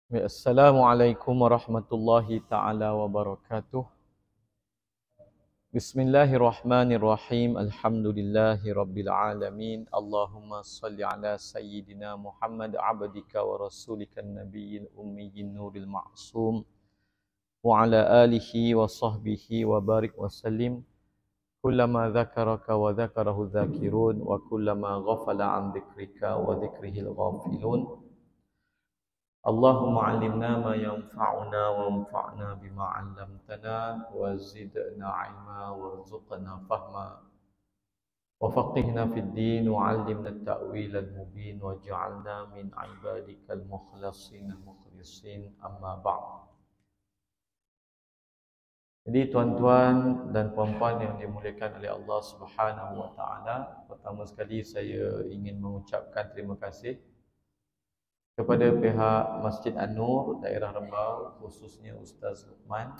Assalamualaikum warahmatullahi taala wabarakatuh. Bismillahirrahmanirrahim. Alhamdulillahi rabbil alamin. Allahumma salli ala sayyidina Muhammad abdika wa rasulika nabiyil ummiyyin nuril ma'sum wa ala alihi wa sahbihi wa barik wa sallim. Kullama dzakaraka wa dzakarahu dzakirun wa kullama ghafala an dzikrika wa dzikrihil ghafilun. Allahumma alimna ma yanfa'una wanfa'na bima 'allamtana wa zidna 'ilma warzuqna fahma wa faqihna fid din wa 'allimna at-ta'wil al-mubin waj'alna min 'ibadikal mukhlasin al-mukhlisin amma ba'd. Jadi tuan-tuan dan puan-puan yang dimuliakan oleh Allah Subhanahu wa taala, pertama sekali saya ingin mengucapkan terima kasih kepada pihak Masjid An-Nur daerah Rembau, khususnya Ustaz Luqman,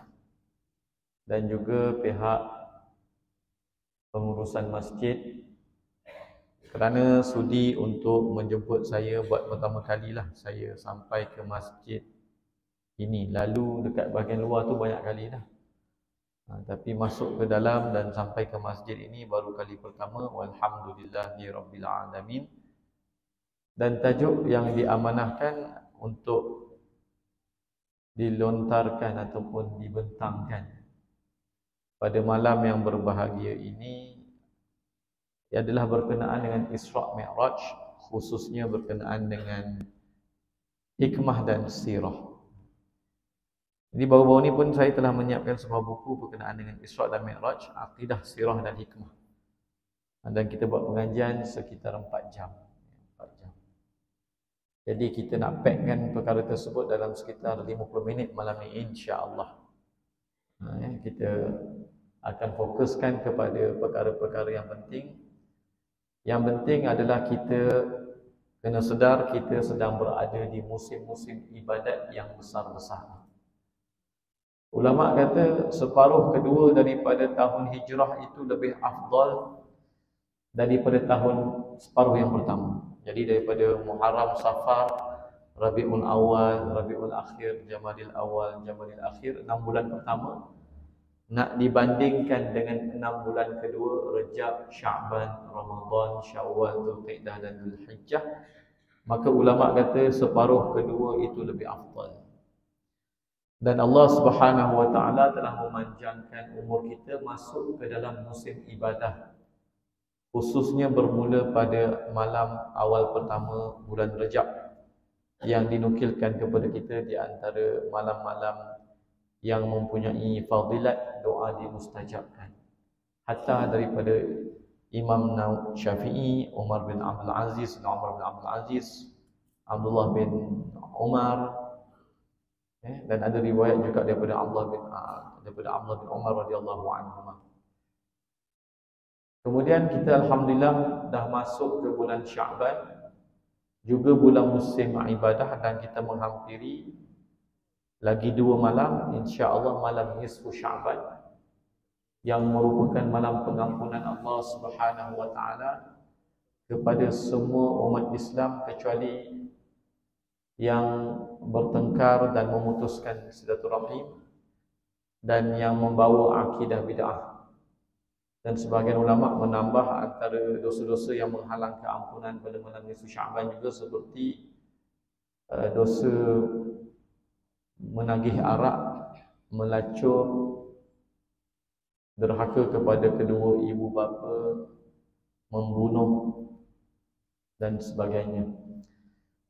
dan juga pihak pengurusan masjid kerana sudi untuk menjemput saya buat pertama kalilah saya sampai ke masjid ini. Lalu dekat bahagian luar tu banyak kali dah, tapi masuk ke dalam dan sampai ke masjid ini baru kali pertama. Walhamdulillahi rabbil alamin. Dan tajuk yang diamanahkan untuk dilontarkan ataupun dibentangkan pada malam yang berbahagia ini adalah berkenaan dengan Isra' Mi'raj, khususnya berkenaan dengan hikmah dan sirah. Jadi baru-baru ni pun saya telah menyiapkan sebuah buku berkenaan dengan Isra' dan Mi'raj, akidah, sirah dan hikmah. Dan kita buat pengajian sekitar 4 jam. Jadi kita nak packkan perkara tersebut dalam sekitar 50 minit malam ni, insya-Allah. Kita akan fokuskan kepada perkara-perkara yang penting. Yang penting adalah kita kena sedar kita sedang berada di musim-musim ibadat yang besar-besar. Ulama kata separuh kedua daripada tahun hijrah itu lebih afdal daripada tahun separuh yang pertama. Jadi daripada Muharram, Safar, Rabiul Awal, Rabiul Akhir, Jamadil Awal, Jamadil Akhir, 6 bulan pertama nak dibandingkan dengan 6 bulan kedua, Rejab, Sya'ban, Ramadan, Syawal, Dzulqa'dah dan Dzulhijjah, maka ulama kata separuh kedua itu lebih afdal. Dan Allah Subhanahu wa taala telah memanjangkan umur kita masuk ke dalam musim ibadah, khususnya bermula pada malam awal pertama bulan Rejab, yang dinukilkan kepada kita di antara malam-malam yang mempunyai fadilat doa dimustajabkan. Hatta daripada Imam Syafi'i, Umar bin Abdul Aziz, Abdullah bin Umar, dan ada riwayat juga daripada Abdullah bin Umar radhiyallahu anhu. Kemudian kita alhamdulillah dah masuk ke bulan Sya'ban, juga bulan musim ibadah, dan kita menghampiri lagi 2 malam, insya-Allah malam nisfu Sya'ban, yang merupakan malam pengampunan Allah Subhanahu wa taala kepada semua umat Islam kecuali yang bertengkar dan memutuskan silaturahim dan yang membawa akidah bid'ah. Dan sebahagian ulama menambah antara dosa-dosa yang menghalang keampunan pada malam nisfu Sya'ban juga seperti dosa menagih arak, melacur, derhaka kepada kedua ibu bapa, membunuh dan sebagainya.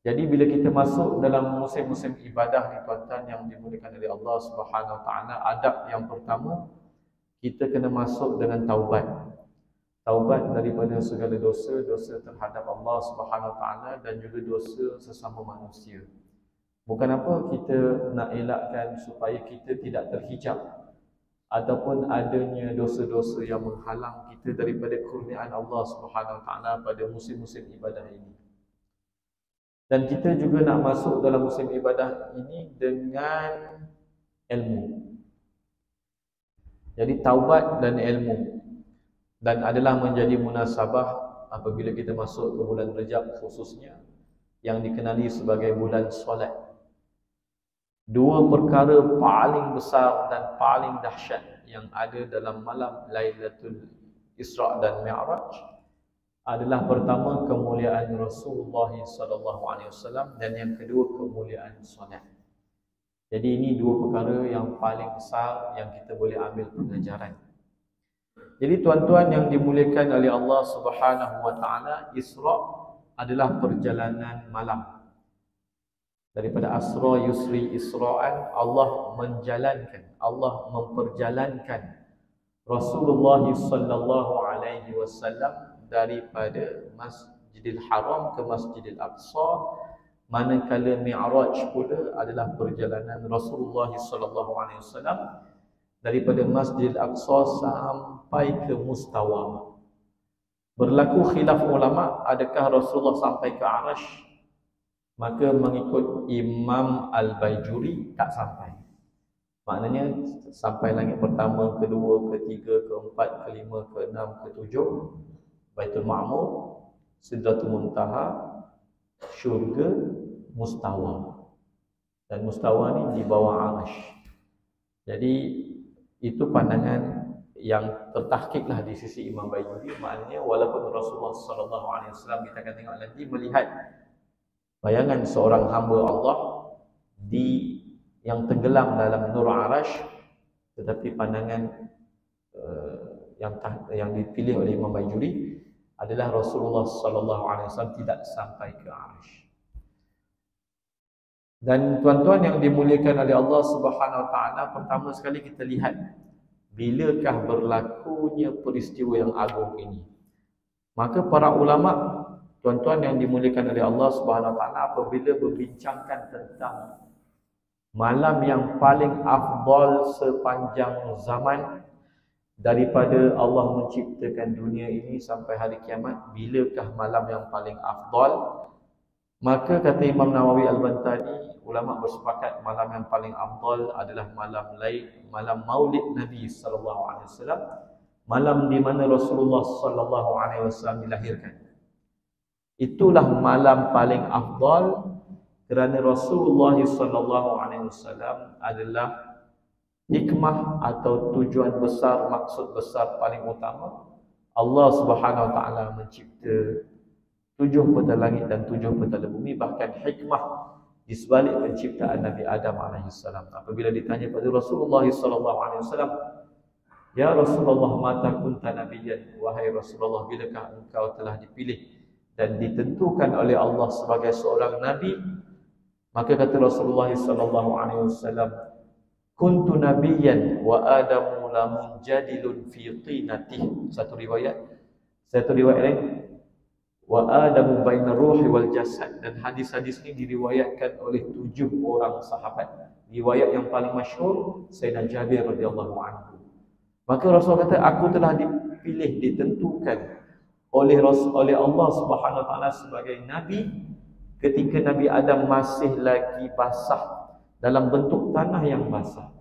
Jadi bila kita masuk dalam musim-musim ibadah ni tuan-tuan yang dimuliakan oleh Allah Subhanahu wa taala, adab yang pertama, kita kena masuk dengan taubat. Taubat daripada segala dosa, dosa terhadap Allah Subhanahu wa taala dan juga dosa sesama manusia. Bukan apa kita nak elakkan supaya kita tidak terhijab ataupun adanya dosa-dosa yang menghalang kita daripada kurniaan Allah Subhanahu wa taala pada musim-musim ibadah ini. Dan kita juga nak masuk dalam musim ibadah ini dengan ilmu. Jadi taubat dan ilmu, dan adalah menjadi munasabah apabila kita masuk ke bulan Rejab khususnya, yang dikenali sebagai bulan solat. dua perkara paling besar dan paling dahsyat yang ada dalam malam Lailatul Isra dan Mi'raj adalah pertama kemuliaan Rasulullah SAW dan yang kedua kemuliaan solat. Jadi ini dua perkara yang paling besar yang kita boleh ambil pelajaran. Jadi tuan-tuan yang dimuliakan oleh Allah Subhanahu wa taala, Isra adalah perjalanan malam. Daripada asra yusri isra'an, Allah menjalankan, Allah memperjalankan Rasulullah sallallahu alaihi wasallam daripada Masjidil Haram ke Masjidil Aqsa, manakala Mi'raj pula adalah perjalanan Rasulullah sallallahu alaihi wasallam daripada Masjidil Aqsa sampai ke Mustawa. Berlaku khilaf ulama, adakah Rasulullah sampai ke Arash? Maka mengikut Imam Al-Baijuri tak sampai. Maknanya sampai langit pertama, kedua, ketiga, keempat, kelima, keenam, ketujuh, Baitul Ma'mur, Sidratul Muntaha, syurga, Mustawa. Dan Mustawa ni di bawah Arash. Jadi itu pandangan yang tertahqiqlah di sisi Imam Baijuri. Maknanya walaupun Rasulullah SAW, kita akan tengok nanti, melihat bayangan seorang hamba Allah yang tenggelam dalam nur Arash, tetapi pandangan yang dipilih oleh Imam Baijuri adalah Rasulullah SAW tidak sampai ke Arash. Dan tuan-tuan yang dimuliakan oleh Allah Subhanahu wa taala, pertama sekali kita lihat bilakah berlakunya peristiwa yang agung ini. Maka para ulama, tuan-tuan yang dimuliakan oleh Allah Subhanahu wa taala, apabila berbincangkan tentang malam yang paling afdal sepanjang zaman daripada Allah menciptakan dunia ini sampai hari kiamat, bilakah malam yang paling afdal? Maka kata Imam Nawawi Al-Bantani, ulama bersepakat malam yang paling afdal adalah malam Maulid Nabi sallallahu alaihi wasallam, malam di mana Rasulullah sallallahu alaihi wasallam dilahirkan. Itulah malam paling afdal kerana Rasulullah sallallahu alaihi wasallam adalah hikmah atau tujuan besar, maksud besar paling utama. Allah Subhanahu wa taala mencipta 7 petala langit dan 7 petala bumi, bahkan hikmah di sebalik penciptaan Nabi Adam AS. Apabila ditanya pada Rasulullah SAW, "Ya Rasulullah, mata kunta nabiyyan?" Wahai Rasulullah, bilakah engkau telah dipilih dan ditentukan oleh Allah sebagai seorang nabi? Maka kata Rasulullah SAW, "Kuntu nabiyyan wa Adamu la munjadilun fi tinatih." Satu riwayat lain, wa Adamu baina ruhi wal jasad. Dan hadis-hadis ini diriwayatkan oleh 7 orang sahabat. Riwayat yang paling masyhur Sayyidina Jabir radhiyallahu anhu. Maka Rasul kata, aku telah dipilih, ditentukan oleh Allah Subhanahu wa taala sebagai nabi ketika Nabi Adam masih lagi basah, dalam bentuk tanah yang basah,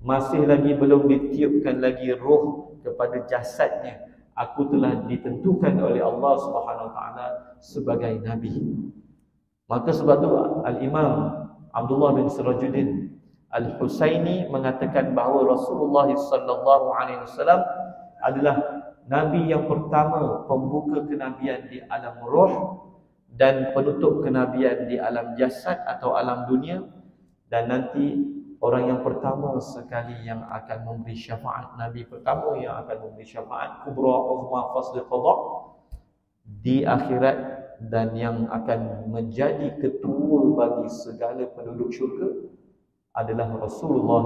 masih lagi belum ditiupkan lagi roh kepada jasadnya. Aku telah ditentukan oleh Allah Subhanahu wa taala sebagai nabi. Maka sebab itu Al-Imam Abdullah bin Sirajuddin Al-Husaini mengatakan bahawa Rasulullah sallallahu alaihi wasallam adalah nabi yang pertama, pembuka kenabian di alam roh dan penutup kenabian di alam jasad atau alam dunia, dan nanti orang yang pertama sekali yang akan memberi syafaat, nabi pertama yang akan memberi syafaat kubra uzma fasl qada di akhirat, dan yang akan menjadi ketua bagi segala penduduk syurga adalah Rasulullah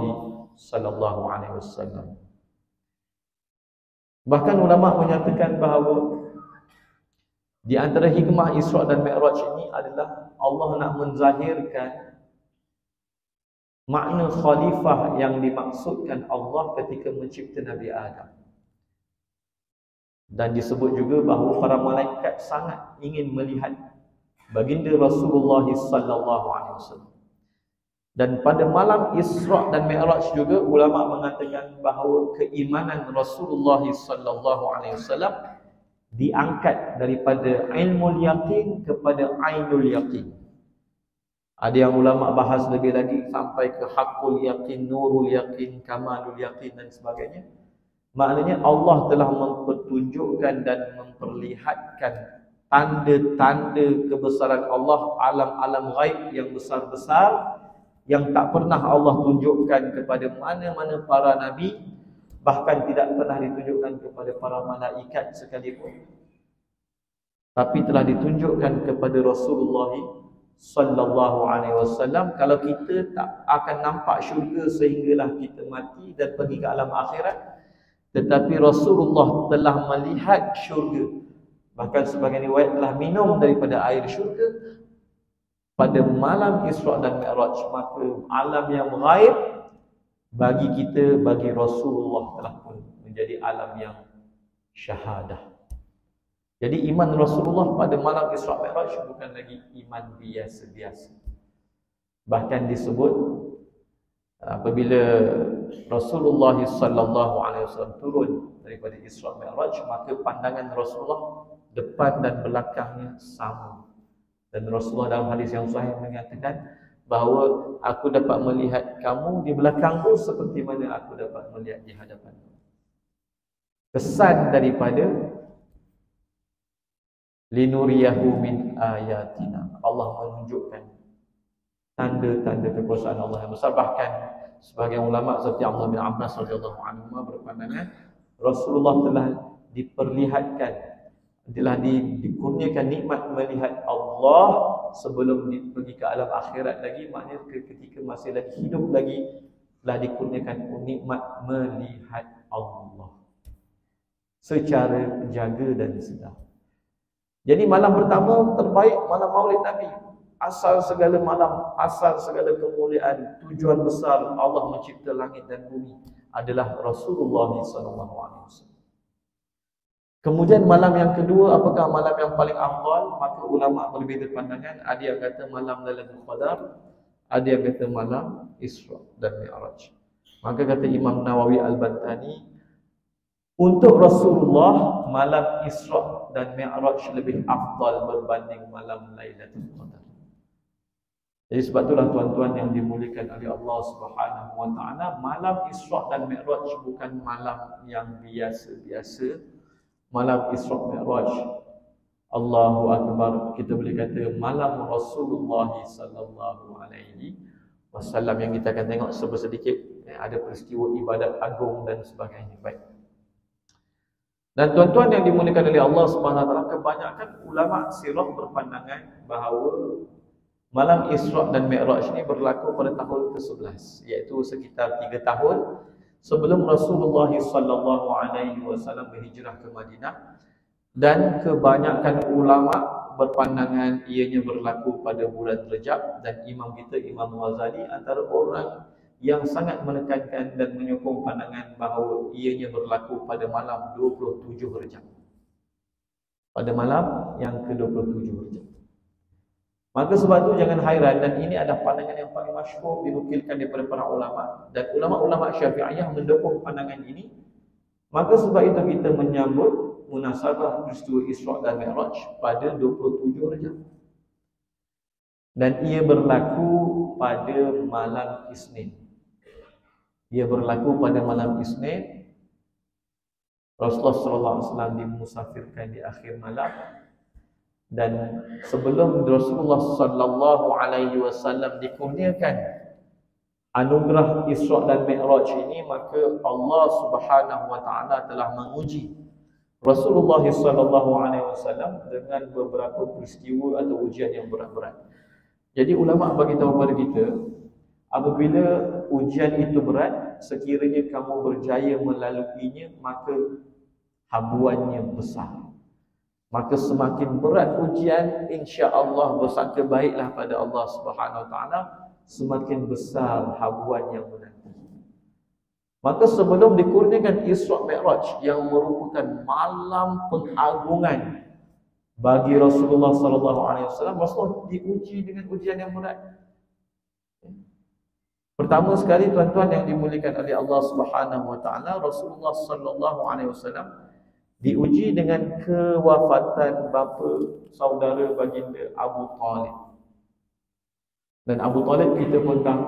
sallallahu alaihi wasallam. Bahkan ulama menyatakan bahawa di antara hikmah Isra dan Mi'raj ini adalah Allah nak menzahirkan makna khalifah yang dimaksudkan Allah ketika mencipta Nabi Adam. Dan disebut juga bahawa para malaikat sangat ingin melihat baginda Rasulullah sallallahu alaihi wasallam. Dan pada malam Isra dan Mi'raj juga ulama mengatakan bahawa keimanan Rasulullah sallallahu alaihi wasallam diangkat daripada ilmul yaqin kepada ainul yaqin. Ada yang ulama bahas lebih lagi sampai ke hakul yakin, nurul yakin, kamalul yakin dan sebagainya. Maknanya Allah telah mempertunjukkan dan memperlihatkan tanda-tanda kebesaran Allah, alam-alam ghaib yang besar-besar yang tak pernah Allah tunjukkan kepada mana-mana para nabi, bahkan tidak pernah ditunjukkan kepada para malaikat sekalipun, tapi telah ditunjukkan kepada Rasulullah sallallahu alaihi wasallam. Kalau kita tak akan nampak syurga sehinggalah kita mati dan pergi ke alam akhirat, tetapi Rasulullah telah melihat syurga, bahkan sebagian riwayat telah minum daripada air syurga pada malam Isra dan Mi'raj. Maka alam yang ghaib bagi kita, bagi Rasulullah telah pun menjadi alam yang syahadah. Jadi iman Rasulullah pada malam Isra Mi'raj bukan lagi iman biasa-biasa. Bahkan disebut apabila Rasulullah sallallahu alaihi wasallam turun daripada Isra Mi'raj, maka pandangan Rasulullah depan dan belakangnya sama. Dan Rasulullah dalam hadis yang sahih mengatakan bahawa aku dapat melihat kamu di belakangku seperti mana aku dapat melihat di hadapanku. Kesan daripada linuriyahu min ayatina, Allah menunjukkan tanda-tanda kekuasaan Allah yang besar. Bahkan sebagian ulama seperti Abdullah bin Abbas radhiyallahu anhu berpandangan Rasulullah telah diperlihatkan, telah dikurniakan nikmat melihat Allah sebelum pergi ke alam akhirat lagi. Maknanya ketika masih lagi hidup lagi telah dikurniakan nikmat melihat Allah secara jaga dan sedar. Jadi malam pertama terbaik malam Maulid Nabi. Asal segala malam, asal segala kemuliaan, tujuan besar Allah mencipta langit dan bumi adalah Rasulullah SAW. Kemudian malam yang kedua, apakah malam yang paling afdal? Maka ulama berbeza pandangan. Ada yang kata malam Lailatul Qadar, ada yang kata malam Isra dan Mi'raj. Maka kata Imam Nawawi Al-Bantani, untuk Rasulullah malam Isra dan Mi'raj lebih afdal berbanding malam Lailatul Qadar. Jadi sebab itulah tuan-tuan yang dimuliakan oleh Allah Subhanahu wa taala, malam Isra dan Mi'raj bukan malam yang biasa-biasa. Malam Isra Mi'raj, Allahu Akbar, kita boleh kata malam Rasulullah sallallahu alaihi wasallam, yang kita akan tengok sedikit ada peristiwa ibadat agung dan sebagainya. Baik. Dan tuan-tuan yang dimuliakan oleh Allah Subhanahu wa taala, kebanyakan ulama sirah berpandangan bahawa malam Isra dan Mi'raj ini berlaku pada tahun ke-11, iaitu sekitar 3 tahun sebelum Rasulullah sallallahu alaihi wasallam berhijrah ke Madinah. Dan kebanyakan ulama berpandangan ianya berlaku pada bulan Rejab, dan imam kita Imam Ghazali antara orang yang sangat menekankan dan menyokong pandangan bahawa ianya berlaku pada malam 27 Rejab. Pada malam yang ke-27 Rejab. Maka sebab itu jangan hairan, dan ini adalah pandangan yang paling masyhur dinukilkan daripada para ulama, dan ulama-ulama Syafi'iyah mendukung pandangan ini. Maka sebab itu kita menyambut munasabah peristiwa Isra dan Mi'raj pada 27 Rejab. Dan ia berlaku pada malam Isnin. Ia berlaku pada malam Isnin. Rasulullah SAW dimusafirkan di akhir malam. Dan sebelum Rasulullah SAW dikurniakan anugerah Isra dan Mi'raj ini, maka Allah Subhanahu wa taala telah menguji Rasulullah SAW dengan beberapa peristiwa atau ujian yang berat-berat. Jadi ulama bagi tahu kepada kita, apabila ujian itu berat, sekiranya kamu berjaya melaluinya, maka habuannya besar. Maka semakin berat ujian, insya-Allah bersangka baiklah pada Allah Subhanahu wa taala, semakin besar habuan yang menanti. Maka sebelum dikurniakan Isra Mi'raj yang merupakan malam pengagungan bagi Rasulullah SAW, Rasulullah diuji dengan ujian yang berat. Pertama sekali tuan-tuan yang dimuliakan oleh Allah Subhanahu wa taala, Rasulullah SAW diuji dengan kewafatan bapa saudara baginda Abu Talib. Dan Abu Talib kita pun tahu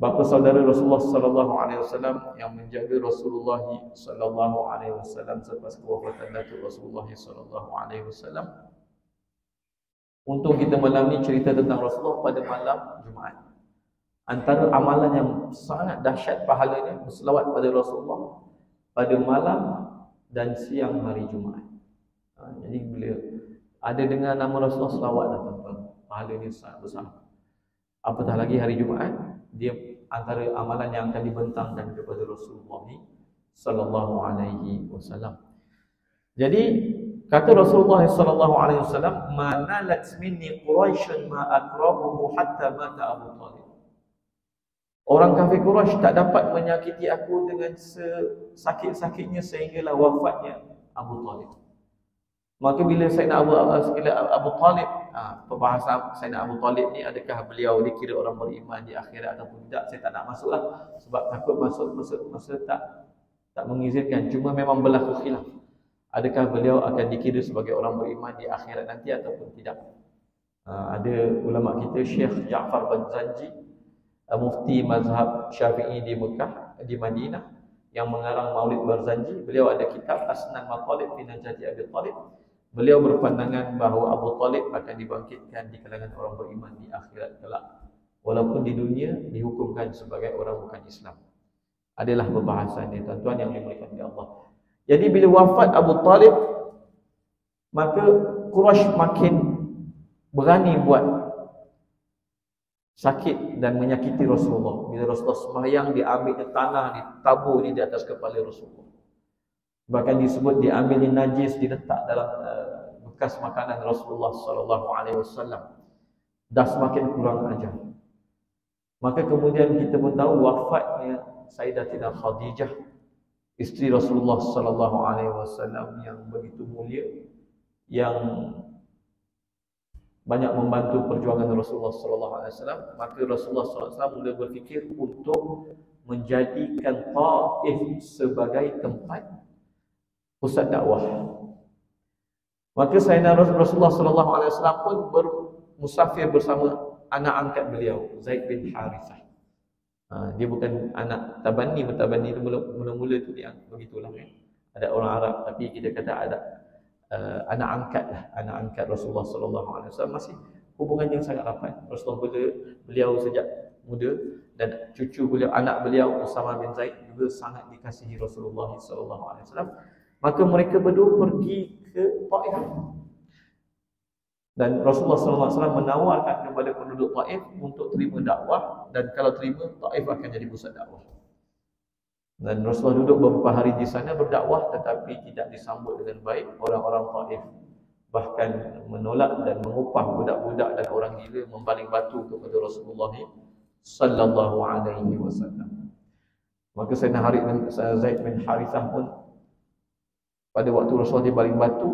bapa saudara Rasulullah sallallahu alaihi wasallam yang menjaga Rasulullah sallallahu alaihi wasallam selepas kewafatan Datuk Rasulullah sallallahu alaihi wasallam. Untuk kita malam ni cerita tentang Rasulullah pada malam Jumaat. Antara amalan yang sangat dahsyat pahalanya berselawat pada Rasulullah pada malam dan siang hari Jumaat. Jadi bila ada dengar nama Rasulullah, selawatlah tuan-tuan. Pahalanya sangat besar. Apatah lagi hari Jumaat, dia antara amalan yang akan dibentangkan kepada Rasulullah sallallahu alaihi wasallam. Jadi kata Rasulullah sallallahu alaihi wasallam, "Manalat minni Quraisy ma akrabuhu hatta mata Abu Talib." Orang kafir Quraisy tak dapat menyakiti aku dengan sakit-sakitnya sehinggalah wafatnya Abu Talib. Maka bila Sayyidina Abu Talib, perbahasan Sayyidina Abu Talib ni, adakah beliau dikira orang beriman di akhirat ataupun tidak, saya tak nak masuklah sebab takut masa tak mengizinkan. Cuma memang berlaku khilaf. Adakah beliau akan dikira sebagai orang beriman di akhirat nanti ataupun tidak? Ada ulama kita, Syekh Ja'far bin Zanji, mufti mazhab Syafi'i di Mekah, di Madinah, yang mengarang Maulid Barzanji. Beliau ada kitab Asnan Matalib fi Najati Abi Talib. Beliau berpandangan bahawa Abu Talib akan dibangkitkan di kalangan orang beriman di akhirat kelak, walaupun di dunia dihukumkan sebagai orang bukan Islam. Adalah pembahasan ni tuan-tuan yang dimuliakan oleh Allah. Jadi bila wafat Abu Talib, maka Quraisy makin berani buat sakit dan menyakiti Rasulullah. Bila Rasulullah sembahyang, diambilnya tanah, ditabur di atas kepala Rasulullah. Bahkan disebut diambilnya najis, diletak dalam bekas makanan Rasulullah sallallahu alaihi wasallam. Dah semakin kurang ajar. Maka kemudian kita pun tahu wafatnya Sayyidatina Khadijah, isteri Rasulullah sallallahu alaihi wasallam yang begitu mulia, yang banyak membantu perjuangan Rasulullah sallallahu alaihi wasallam. Maka Rasulullah sallallahu alaihi wasallam mula berfikir untuk menjadikan Taif sebagai tempat pusat dakwah. Maka Sayyidina Rasulullah sallallahu alaihi wasallam pun bermusafir bersama anak angkat beliau, Zaid bin Harithah. Dia bukan anak tabani, bertabani itu mula-mula itu dia begitulah kan. Ada orang Arab tapi kita kata ada anak angkat lah, anak angkat Rasulullah sallallahu alaihi wasallam, masih hubungan yang sangat rapat. Rasulullah beliau sejak muda, dan cucu beliau, anak beliau Usama bin Zaid juga sangat dikasihi Rasulullah sallallahu alaihi wasallam. Maka mereka berdua pergi ke Taif. Dan Rasulullah SAW menawarkan kepada penduduk Taif untuk terima dakwah, dan kalau terima, Taif akan jadi pusat dakwah. Dan Rasulullah duduk beberapa hari di sana berdakwah, tetapi tidak disambut dengan baik. Orang-orang Taif bahkan menolak dan mengupah budak-budak dan orang gila membaling batu kepada Rasulullah sallallahu alaihi wasallam. Maka Sayyidina Zaid bin Harithah pun pada waktu Rasulullah dibaling batu,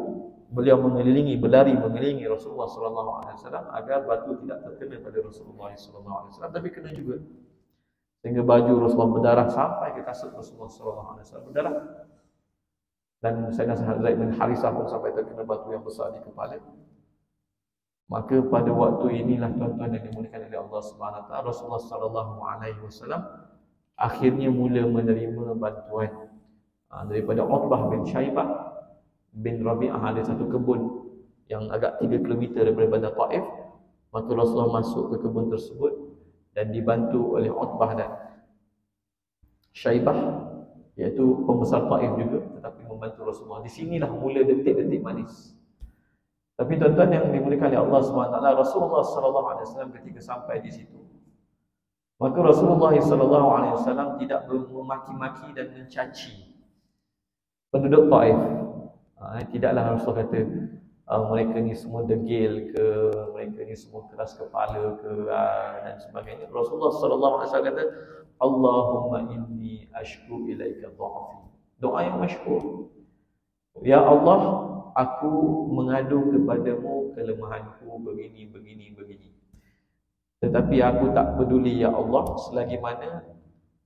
beliau berlari mengelilingi Rasulullah sallallahu alaihi wasallam agar batu tidak terkena pada Rasulullah sallallahu alaihi wasallam, tapi kena juga. Sehingga baju Rasulullah berdarah sampai ke kasut Rasulullah sallallahu alaihi wasallam berdarah. Dan Sayyidina Zaid bin Harithah pun sampai terkena batu yang besar di kepala. Maka pada waktu inilah tuan-tuan yang dimuliakan oleh Allah Subhanahu wa taala, Rasulullah sallallahu alaihi wasallam akhirnya mula menerima bantuan daripada Utbah bin Syaibah bin Rabi'ah. Ada satu kebun yang agak 3 km daripada Taif. Maka Rasulullah masuk ke kebun tersebut dan dibantu oleh Utbah dan Syaibah, iaitu pembesar Taif juga, tetapi membantu Rasulullah. Di sinilah mula detik-detik manis. Tapi tuan-tuan yang dimuliakan oleh Allah SWT, Rasulullah SAW ketika sampai di situ, maka Rasulullah SAW tidak memaki-maki dan mencaci penduduk Taif. Tidaklah Rasulullah kata mereka ni semua degil ke, mereka ni semua keras kepala ke, dan sebagainya. Rasulullah SAW kata, Allahumma inni ashku ilaika dha'afi. Doa yang masyhur. Ya Allah, aku mengadu kepadamu kelemahanku begini. Tetapi aku tak peduli ya Allah, selagi mana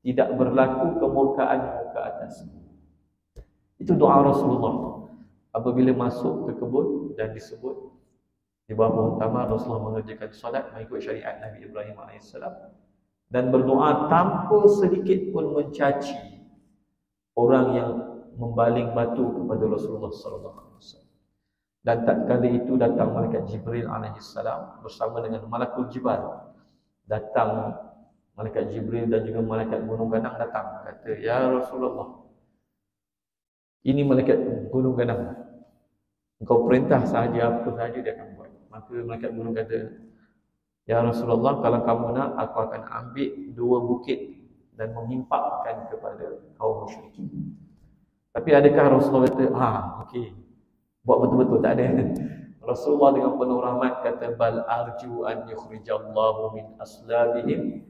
tidak berlaku kemurkaanmu ke atasku. Itu doa Rasulullah apabila masuk ke kebun dan disebut Di bawah pohon tamar Rasulullah mengerjakan solat mengikut syariat Nabi Ibrahim AS dan berdoa tanpa sedikit pun mencaci orang yang membaling batu kepada Rasulullah SAW. Dan tak kali itu datang malaikat Jibril AS bersama dengan Malakul Jibal. Datang malaikat Jibril dan juga malaikat gunung ganang datang, kata, "Ya Rasulullah, ini malaikat gunung ganang. Engkau perintah sahaja apa sahaja dia akan buat." Maka malaikat gunung kata, "Ya Rasulullah, kalau kamu nak, aku akan ambil 2 bukit dan mengimpakkan kepada kaum musyrikin." Tapi adakah Rasulullah kata, okey, buat betul-betul? Tak ada. Rasulullah dengan penuh rahmat kata, "Bal arju an yukhrijallahu min aslabihim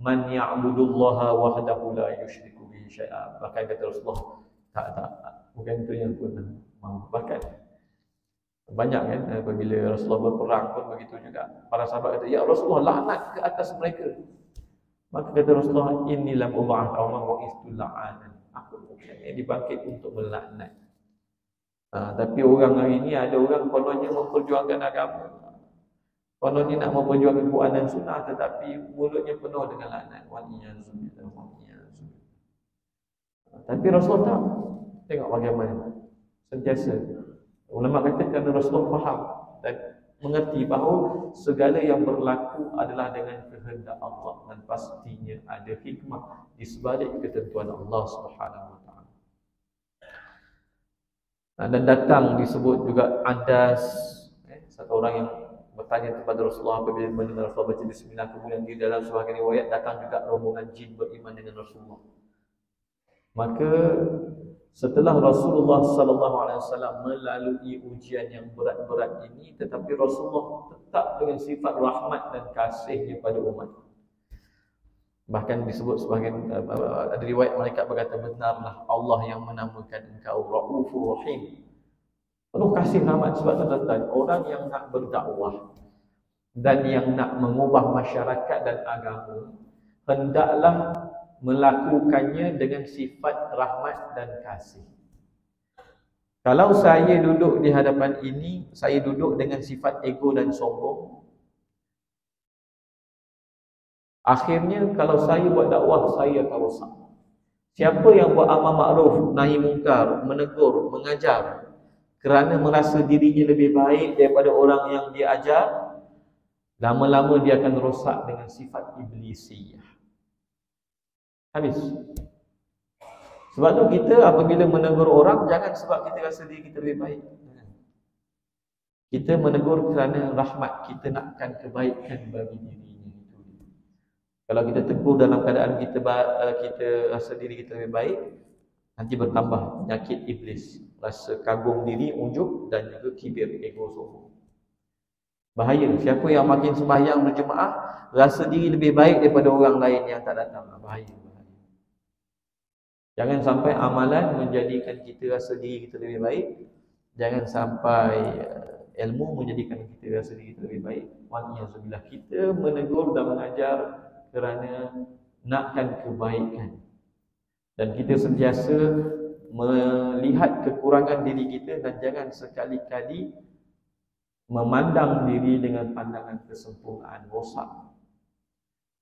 man ya'budullaha wahdahu la yusyriku bihi syai'a." Bahkan kata Rasulullah, tak, bukan itu yang aku mahu. Bahkan banyak kan, apabila Rasulullah berperang pun begitu juga. Para sahabat kata, "Ya Rasulullah, laknat ke atas mereka." Maka kata Rasulullah, "Inni lam ub'ath aw ma bu'ithtu la'anan." Aku bukan dibangkit untuk melaknat. Tapi orang hari ini ada orang kononnya memperjuangkan agama, kononnya nak memperjuangkan Quran dan Sunnah, tetapi mulutnya penuh dengan laknat. Tapi Rasulullah tak. Tengok bagaimana sentiasa. Ulama kata kerana Rasulullah faham dan mengerti bahawa segala yang berlaku adalah dengan kehendak Allah dan pastinya ada hikmah di sebalik ketentuan Allah Subhanahu wa taala. Dan datang disebut juga Adas, satu orang yang bertanya kepada Rasulullah apabila mendengar Rasulullah baca bismillah. Kemudian di dalam sebahagian riwayat datang juga rombongan jin beriman dengan Rasulullah. Maka setelah Rasulullah SAW melalui ujian yang berat-berat ini, tetapi Rasulullah tetap dengan sifat rahmat dan kasihnya pada umat. Bahkan disebut sebahagian ada riwayat malaikat berkata, "Benarlah Allah yang menamakan engkau Raufur Rahim." Penuh kasih rahmat. Sebab tuan-tuan, orang yang nak berdakwah dan yang nak mengubah masyarakat dan agama hendaklah melakukannya dengan sifat rahmat dan kasih. Kalau saya duduk di hadapan ini, saya duduk dengan sifat ego dan sombong, akhirnya kalau saya buat dakwah, saya akan rosak. Siapa yang buat amal makruf, nahi mungkar, menegur, mengajar kerana merasa dirinya lebih baik daripada orang yang dia ajar, lama-lama dia akan rosak dengan sifat iblisiyah. Habis. Sebab tu kita apabila menegur orang, jangan sebab kita rasa diri kita lebih baik. Kita menegur kerana rahmat, kita nakkan kebaikan bagi dirinya. Kalau kita tegur dalam keadaan kita rasa diri kita lebih baik, nanti bertambah penyakit iblis, rasa kagum diri, ujub dan juga kibir, ego, sombong. Bahaya. Siapa yang makin sembahyang berjemaah, rasa diri lebih baik daripada orang lain yang tak datang. Bahaya. Jangan sampai amalan menjadikan kita rasa diri kita lebih baik. Jangan sampai ilmu menjadikan kita rasa diri kita lebih baik. Waliyahzubillah, kita menegur dan mengajar kerana nakkan kebaikan. Dan kita sentiasa melihat kekurangan diri kita dan jangan sekali-kali memandang diri dengan pandangan kesempurnaan, rosak.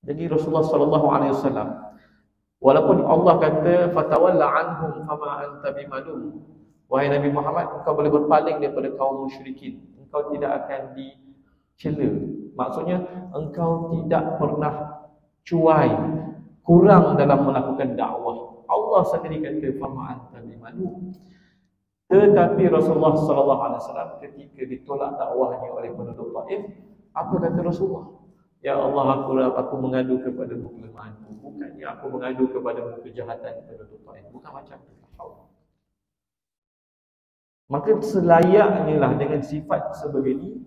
Jadi Rasulullah SAW, walaupun Allah kata fatawalla anhum fama anta bimalum, wahai Nabi Muhammad, engkau boleh berpaling daripada kaum musyrikin, engkau tidak akan dicela. Maksudnya engkau tidak pernah cuai, kurang dalam melakukan dakwah. Allah sendiri kata fama anta bimalum. Tetapi Rasulullah SAW ketika ditolak dakwahnya oleh penduduk Taif, apa kata Rasulullah? Ya Allah, aku mengadu kepadamu kelemahanku, bukannya aku mengadu kepadamu kejahatan penduduk Taif. Bukan macam itu. Maka selayaknya lah dengan sifat sebegini,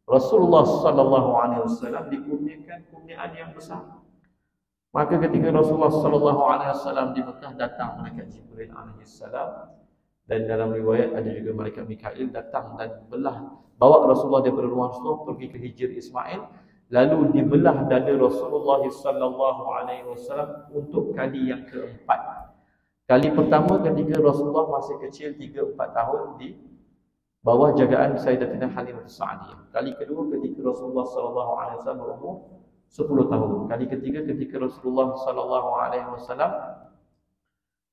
Rasulullah SAW dikurniakan kurniaan yang besar. Maka ketika Rasulullah SAW di Mekah, datang malaikat Jibril AS, dan dalam riwayat ada juga malaikat Mikail datang dan bawa Rasulullah daripada rumah Rasulullah pergi ke Hijr Ismail, lalu dibelah dada Rasulullah SAW untuk kali yang keempat. Kali pertama ketika Rasulullah masih kecil 3-4 tahun bawah jagaan Sayyidatina Halimah Sa'diyah. Kali kedua ketika Rasulullah sallallahu alaihi wasallam berumur 10 tahun. Kali ketiga ketika Rasulullah sallallahu alaihi wasallam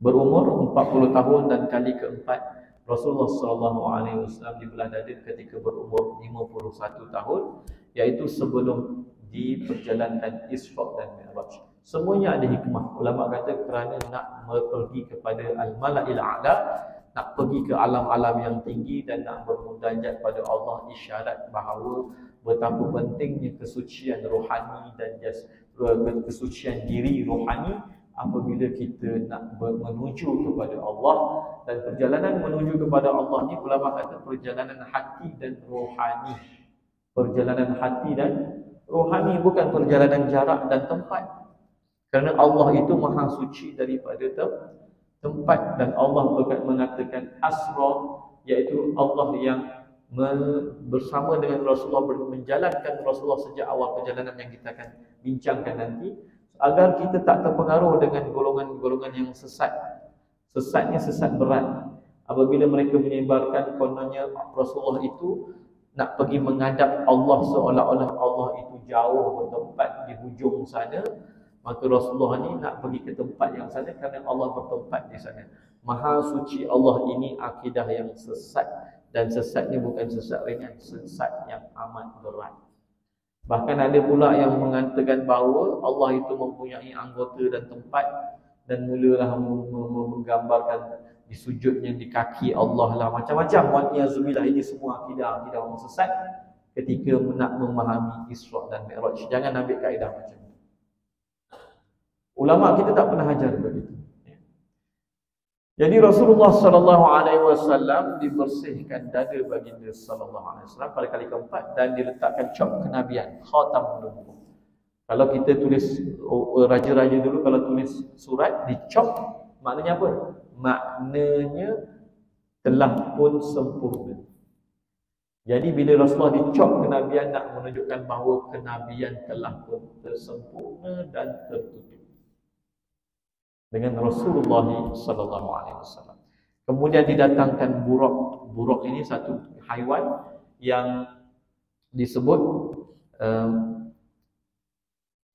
berumur 40 tahun, dan kali keempat Rasulullah sallallahu alaihi wasallam dibelah dada ketika berumur 51 tahun, iaitu sebelum diperjalankan Isra' dan Mi'raj. Semuanya ada hikmah. Ulama kata kerana nak pergi kepada al-mala'il a'la, nak pergi ke alam-alam yang tinggi dan nak bermunajat pada Allah, isyarat bahawa betapa pentingnya kesucian rohani dan kesucian diri rohani apabila kita nak menuju kepada Allah. Dan perjalanan menuju kepada Allah ni ulama kata perjalanan hati dan rohani. Perjalanan hati dan rohani, bukan perjalanan jarak dan tempat. Kerana Allah itu maha suci daripada tempat, dan Allah mengatakan asra, iaitu Allah yang bersama dengan Rasulullah, menjalankan Rasulullah sejak awal perjalanan yang kita akan bincangkan nanti, agar kita tak terpengaruh dengan golongan-golongan yang sesat. Sesatnya sesat berat. Apabila mereka menyebarkan kononnya Rasulullah itu nak pergi menghadap Allah seolah-olah Allah itu jauh bertempat di hujung sana, maka Rasulullah ni nak pergi ke tempat yang sana kerana Allah bertempat di sana. Maha suci Allah ini akidah yang sesat, dan sesatnya bukan sesat ringan, sesat yang amat berat. Bahkan ada pula yang mengatakan bahawa Allah itu mempunyai anggota dan tempat, dan mulalah menggambarkan disujudnya di kaki Allah lah, macam-macam. Wa'niyazubillah, ini semua akidah-akidah orang sesat ketika nak memahami Isra' dan Mi'raj. Jangan ambil kaedah macam itu. Ulama kita tak pernah ajar begitu. Jadi Rasulullah sallallahu alaihi wasallam dibersihkan dada baginda sallallahu alaihi wasallam pada kali keempat, dan diletakkan cop kenabian, khatam nubuwah. Kalau kita tulis raja-raja dulu kalau tulis surat dicop, maknanya apa? Maknanya telah pun sempurna. Jadi bila Rasulullah dicop kenabian, nak menunjukkan bahawa kenabian telah pun tersempurna dan tertutup dengan Rasulullah sallallahu alaihi wasallam. Kemudian didatangkan buraq. Buraq ini satu haiwan yang disebut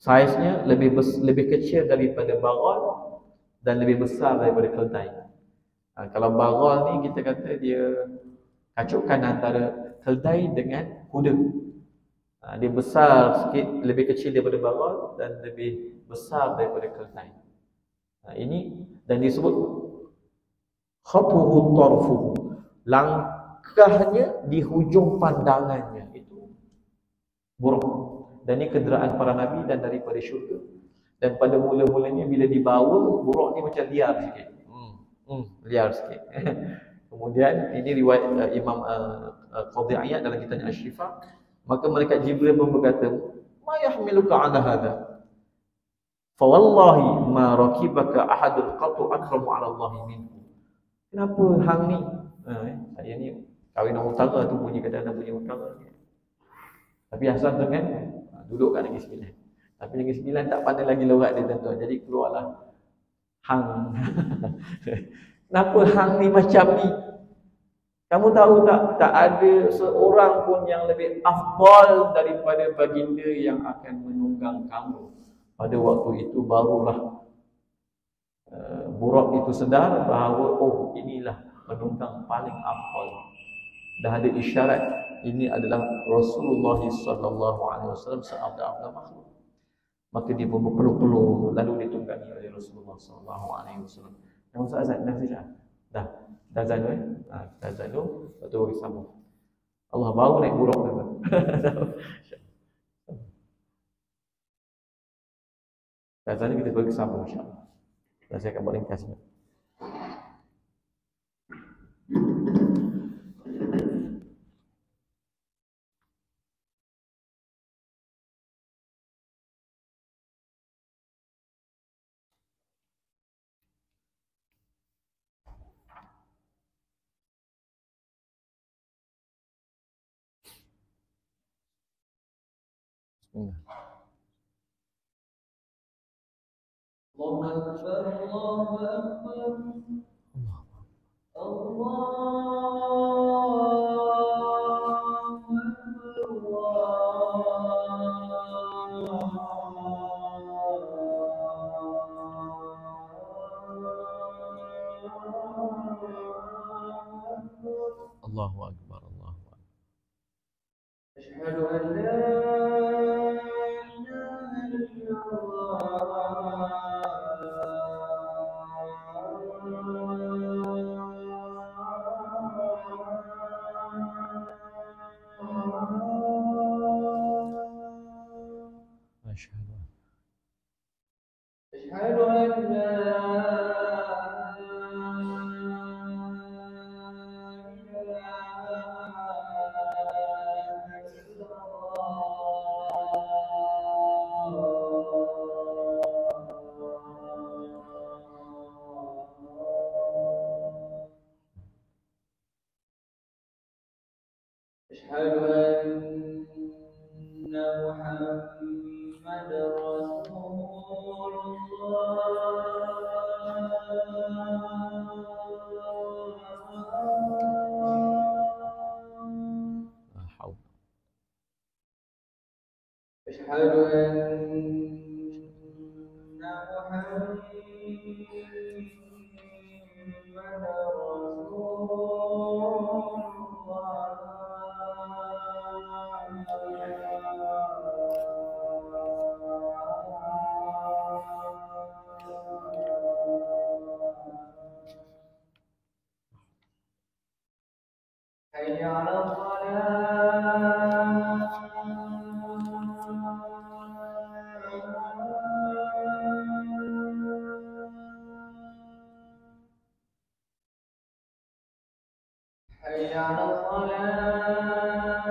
saiznya lebih kecil daripada bagal dan lebih besar daripada keldai. Kalau bagal ni kita kata dia kacukan antara keldai dengan kuda. Dia besar sikit, lebih kecil daripada bagal dan lebih besar daripada keldai. Ini dan disebut khatuhu tarfuhu, langkahnya di hujung pandangannya, itu buruk. Dan ini kenderaan para nabi dan daripada syurga. Dan pada mula-mulanya bila dibawa, buruk ni macam liar sikit, liar sikit. Kemudian ini riwayat Imam Qadhi Iyad dalam kitabnya Asy-Syifa. Maka malaikat Jibril pun berkata, ma yahmiluka ala hadha, fawallahi ma rakibaka ahadun qatu akramu ala Allah minhu. Kenapa hang ni? Saya ni kahwin orang utara tu bunyi kadang-kadang bunyi utara. Tapi asal tu kan duduk kat Negeri Sembilan. Tapi Negeri Sembilan tak pandai lagi lorat dia tuan-tuan. Jadi keluarlah hang. Kenapa hang ni macam ni? Kamu tahu tak ada seorang pun yang lebih afdal daripada baginda yang akan menunggang kamu. Pada waktu itu barulah buraq itu sedar bahawa oh, inilah penunggang paling afdal. Dah ada isyarat ini adalah Rasulullah sallallahu alaihi wasallam seabad-abad makhluk. Maka dia pun berpeluh-peluh lalu ditunggangi oleh Rasulullah sallallahu alaihi wasallam. Yang Ustaz Azad dah siap? Dah azan dah azan tu, lepas tu bagi sambung. Allah baru naik buraq tu. Azan ni kita bagi sambung insya-Allah. Dan saya akan buat ringkasnya. الله أكبر الله أكبر الله Allahu Akbar, Allahu Akbar. أشهد أن لا إله إلا الله أشهد أن أشهد أن لا إله إلا الله أشهد أن محمدا رسول الله لا حول. أشهد أن محمدا رسول الله حي على الصلاة حي على الصلاة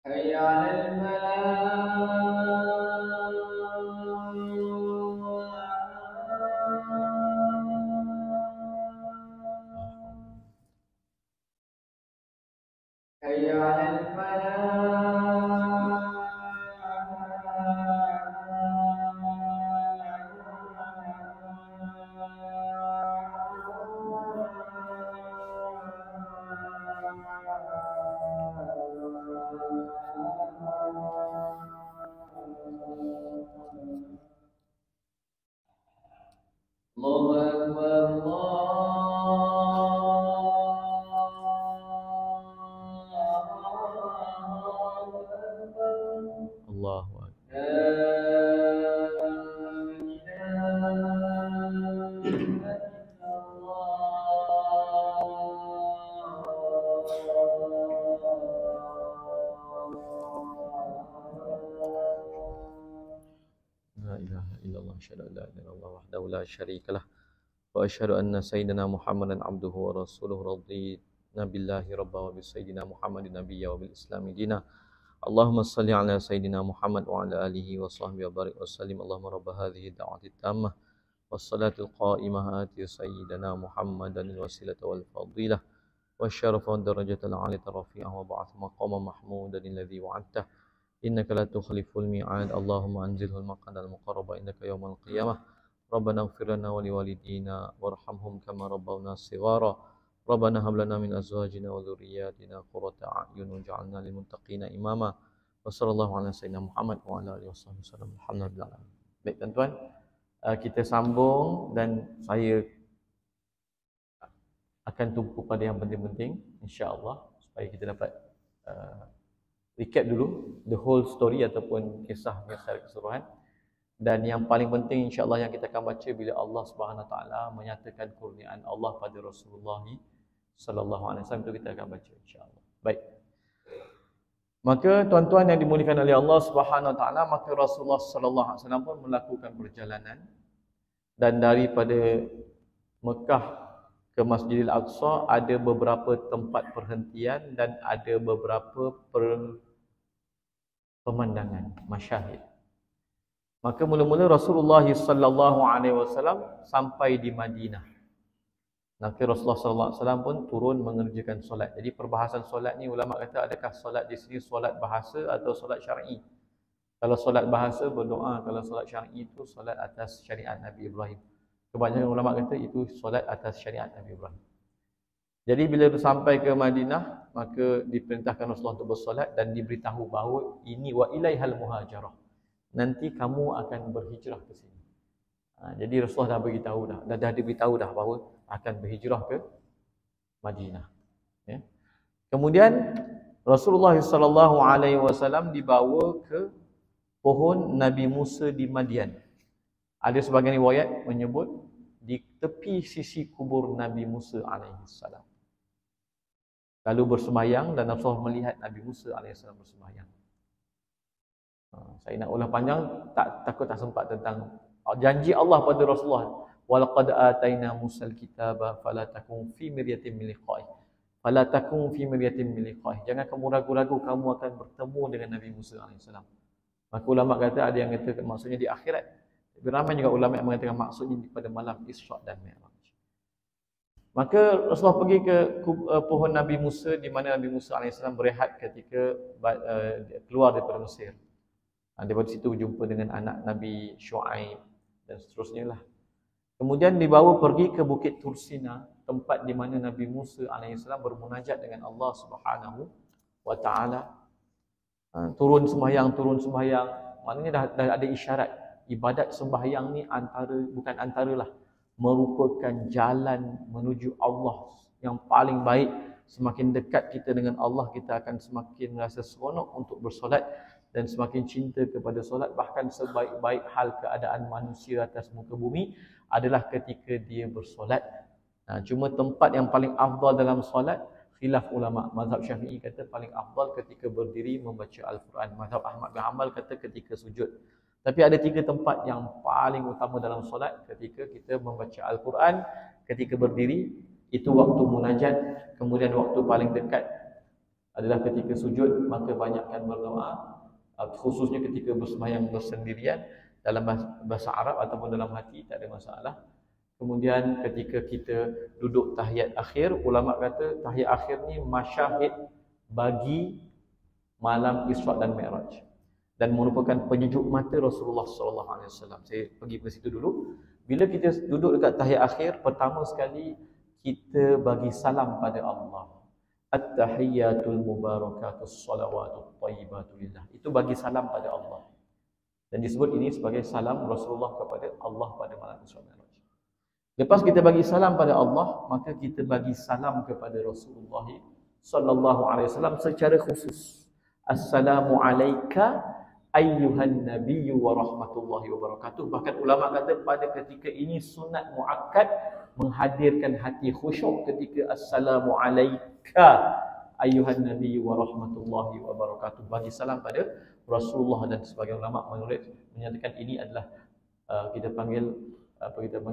حي على الفلاح حي على الفلاح الله أكبر الله أكبر Allahu Akbar. لا إله إلا الله لا إله إلا الله أشهد أن لا إله إلا الله وحده لا شريك له وأشهد أن سيدنا محمدا عبده ورسوله رضينا بالله ربا وبسيدنا محمد نبيا وبالإسلام دينا اللهم صل على سيدنا محمد وعلى آله وصحبه وبارك وسلم اللهم رب هذه الدعوة التامة والصلاة القائمة آت سيدنا محمدا الوسيلة والفضيلة والشرف والدرجة العالية الرفيعة وبعث مقاما محمودا الذي وعدته إنك لا تخلف الميعاد اللهم أنزله المقعد المقرب إنك يوم القيامة ربنا اغفر لنا ولوالدينا وارحمهم كما ربونا صغارا ربنا هب لنا من أزواجنا وذرياتنا قرة أعين واجعلنا للمتقين إماما وصلى الله على سيدنا محمد وعلى آله وصحبه وسلم alhamdulillah. Baik tuan-tuan, kita sambung dan saya akan tumpu pada yang penting-penting insya-Allah supaya kita dapat recap dulu the whole story ataupun kisahnya secara keseluruhan. Dan yang paling penting insya-Allah yang kita akan baca bila Allah Subhanahu Wa Taala menyatakan kurniaan Allah pada Rasulullah sallallahu alaihi wasallam, itu kita akan baca insya-Allah. Baik. Maka tuan-tuan yang dimuliakan oleh Allah Subhanahu Wa Taala, maka Rasulullah sallallahu alaihi wasallam pun melakukan perjalanan dan daripada Mekah ke Masjidil Aqsa ada beberapa tempat perhentian dan ada beberapa pemandangan masyahid. Maka mula-mula Rasulullah sallallahu alaihi wasallam sampai di Madinah. Maka Rasulullah sallallahu alaihi wasallam pun turun mengerjakan solat. Jadi perbahasan solat ni ulama kata adakah solat di sini solat bahasa atau solat syar'i? Kalau solat bahasa berdoa, kalau solat syar'i itu solat atas syariat Nabi Ibrahim. Kebanyakan ulama kata itu solat atas syariat Nabi Ibrahim. Jadi bila sampai ke Madinah, maka diperintahkan Rasulullah untuk bersolat dan diberitahu bahawa ini wa ilaihal muhajarah. Nanti kamu akan berhijrah ke sini. Jadi Rasulullah dah beritahu dah diberitahu dah bahawa akan berhijrah ke Madinah. Ya. Kemudian Rasulullah sallallahu alaihi wasallam dibawa ke pohon Nabi Musa di Madian. Ada sebahagian riwayat menyebut di tepi sisi kubur Nabi Musa alaihi salam. Lalu bersembahyang dan Rasulullah melihat Nabi Musa AS bersembahyang. Saya nak ulang panjang, takut tak sempat tentang janji Allah pada Rasulullah. Walaqad ataina Musal kitaba fala takun fi miryatin min liqa'i. Fala takun fi miryatin min liqa'i. Jangan kamu ragu-ragu kamu akan bertemu dengan Nabi Musa AS. Maka ulama kata ada yang kata maksudnya di akhirat. Tapi ramai juga ulama yang mengatakan maksudnya pada malam Isra dan Mi'raj. Maka Rasulullah pergi ke pohon Nabi Musa di mana Nabi Musa AS berehat ketika keluar daripada Mesir. Daripada situ jumpa dengan anak Nabi Shu'aib dan seterusnya lah. Kemudian dibawa pergi ke Bukit Tursina, tempat di mana Nabi Musa AS bermunajat dengan Allah Subhanahu wa Ta'ala. Turun sembahyang. Maknanya dah ada isyarat. Ibadat sembahyang ni bukan antaralah, merupakan jalan menuju Allah yang paling baik. Semakin dekat kita dengan Allah, kita akan semakin rasa seronok untuk bersolat dan semakin cinta kepada solat. Bahkan sebaik-baik hal keadaan manusia atas muka bumi adalah ketika dia bersolat. Cuma tempat yang paling afdal dalam solat, khilaf ulama. Mazhab Syafi'i kata paling afdal ketika berdiri membaca Al-Quran. Mazhab Ahmad bin Hanbal kata ketika sujud. Tapi ada 3 tempat yang paling utama dalam solat. Ketika kita membaca Al-Quran, ketika berdiri, itu waktu munajat. Kemudian waktu paling dekat adalah ketika sujud. Maka banyakkan berdoa, khususnya ketika bersembahyang bersendirian dalam bahasa Arab ataupun dalam hati, tak ada masalah. Kemudian ketika kita duduk tahiyat akhir, ulama kata tahiyat akhir ni masyahid bagi malam Isra dan Mi'raj dan merupakan penyejuk mata Rasulullah sallallahu alaihi wasallam. Saya pergi ke situ dulu. Bila kita duduk dekat tahiyat akhir, pertama sekali kita bagi salam pada Allah. At-tahiyyatul mubarakatus salawatut thayyibatu lillah. Itu bagi salam pada Allah. Dan disebut ini sebagai salam Rasulullah kepada Allah pada malam Isra Mi'raj. Lepas kita bagi salam pada Allah, maka kita bagi salam kepada Rasulullah sallallahu alaihi wasallam secara khusus. Assalamu alayka ayyuhan nabiyyu wa rahmatullahi wa barakatuh. Bahkan ulama kata pada ketika ini sunat muakkad menghadirkan hati khusyuk ketika assalamu alayka ayyuhan nabiyyu wa rahmatullahi wa barakatuh. Bagi salam pada Rasulullah, dan sebagian ulama menyatakan ini adalah kita panggil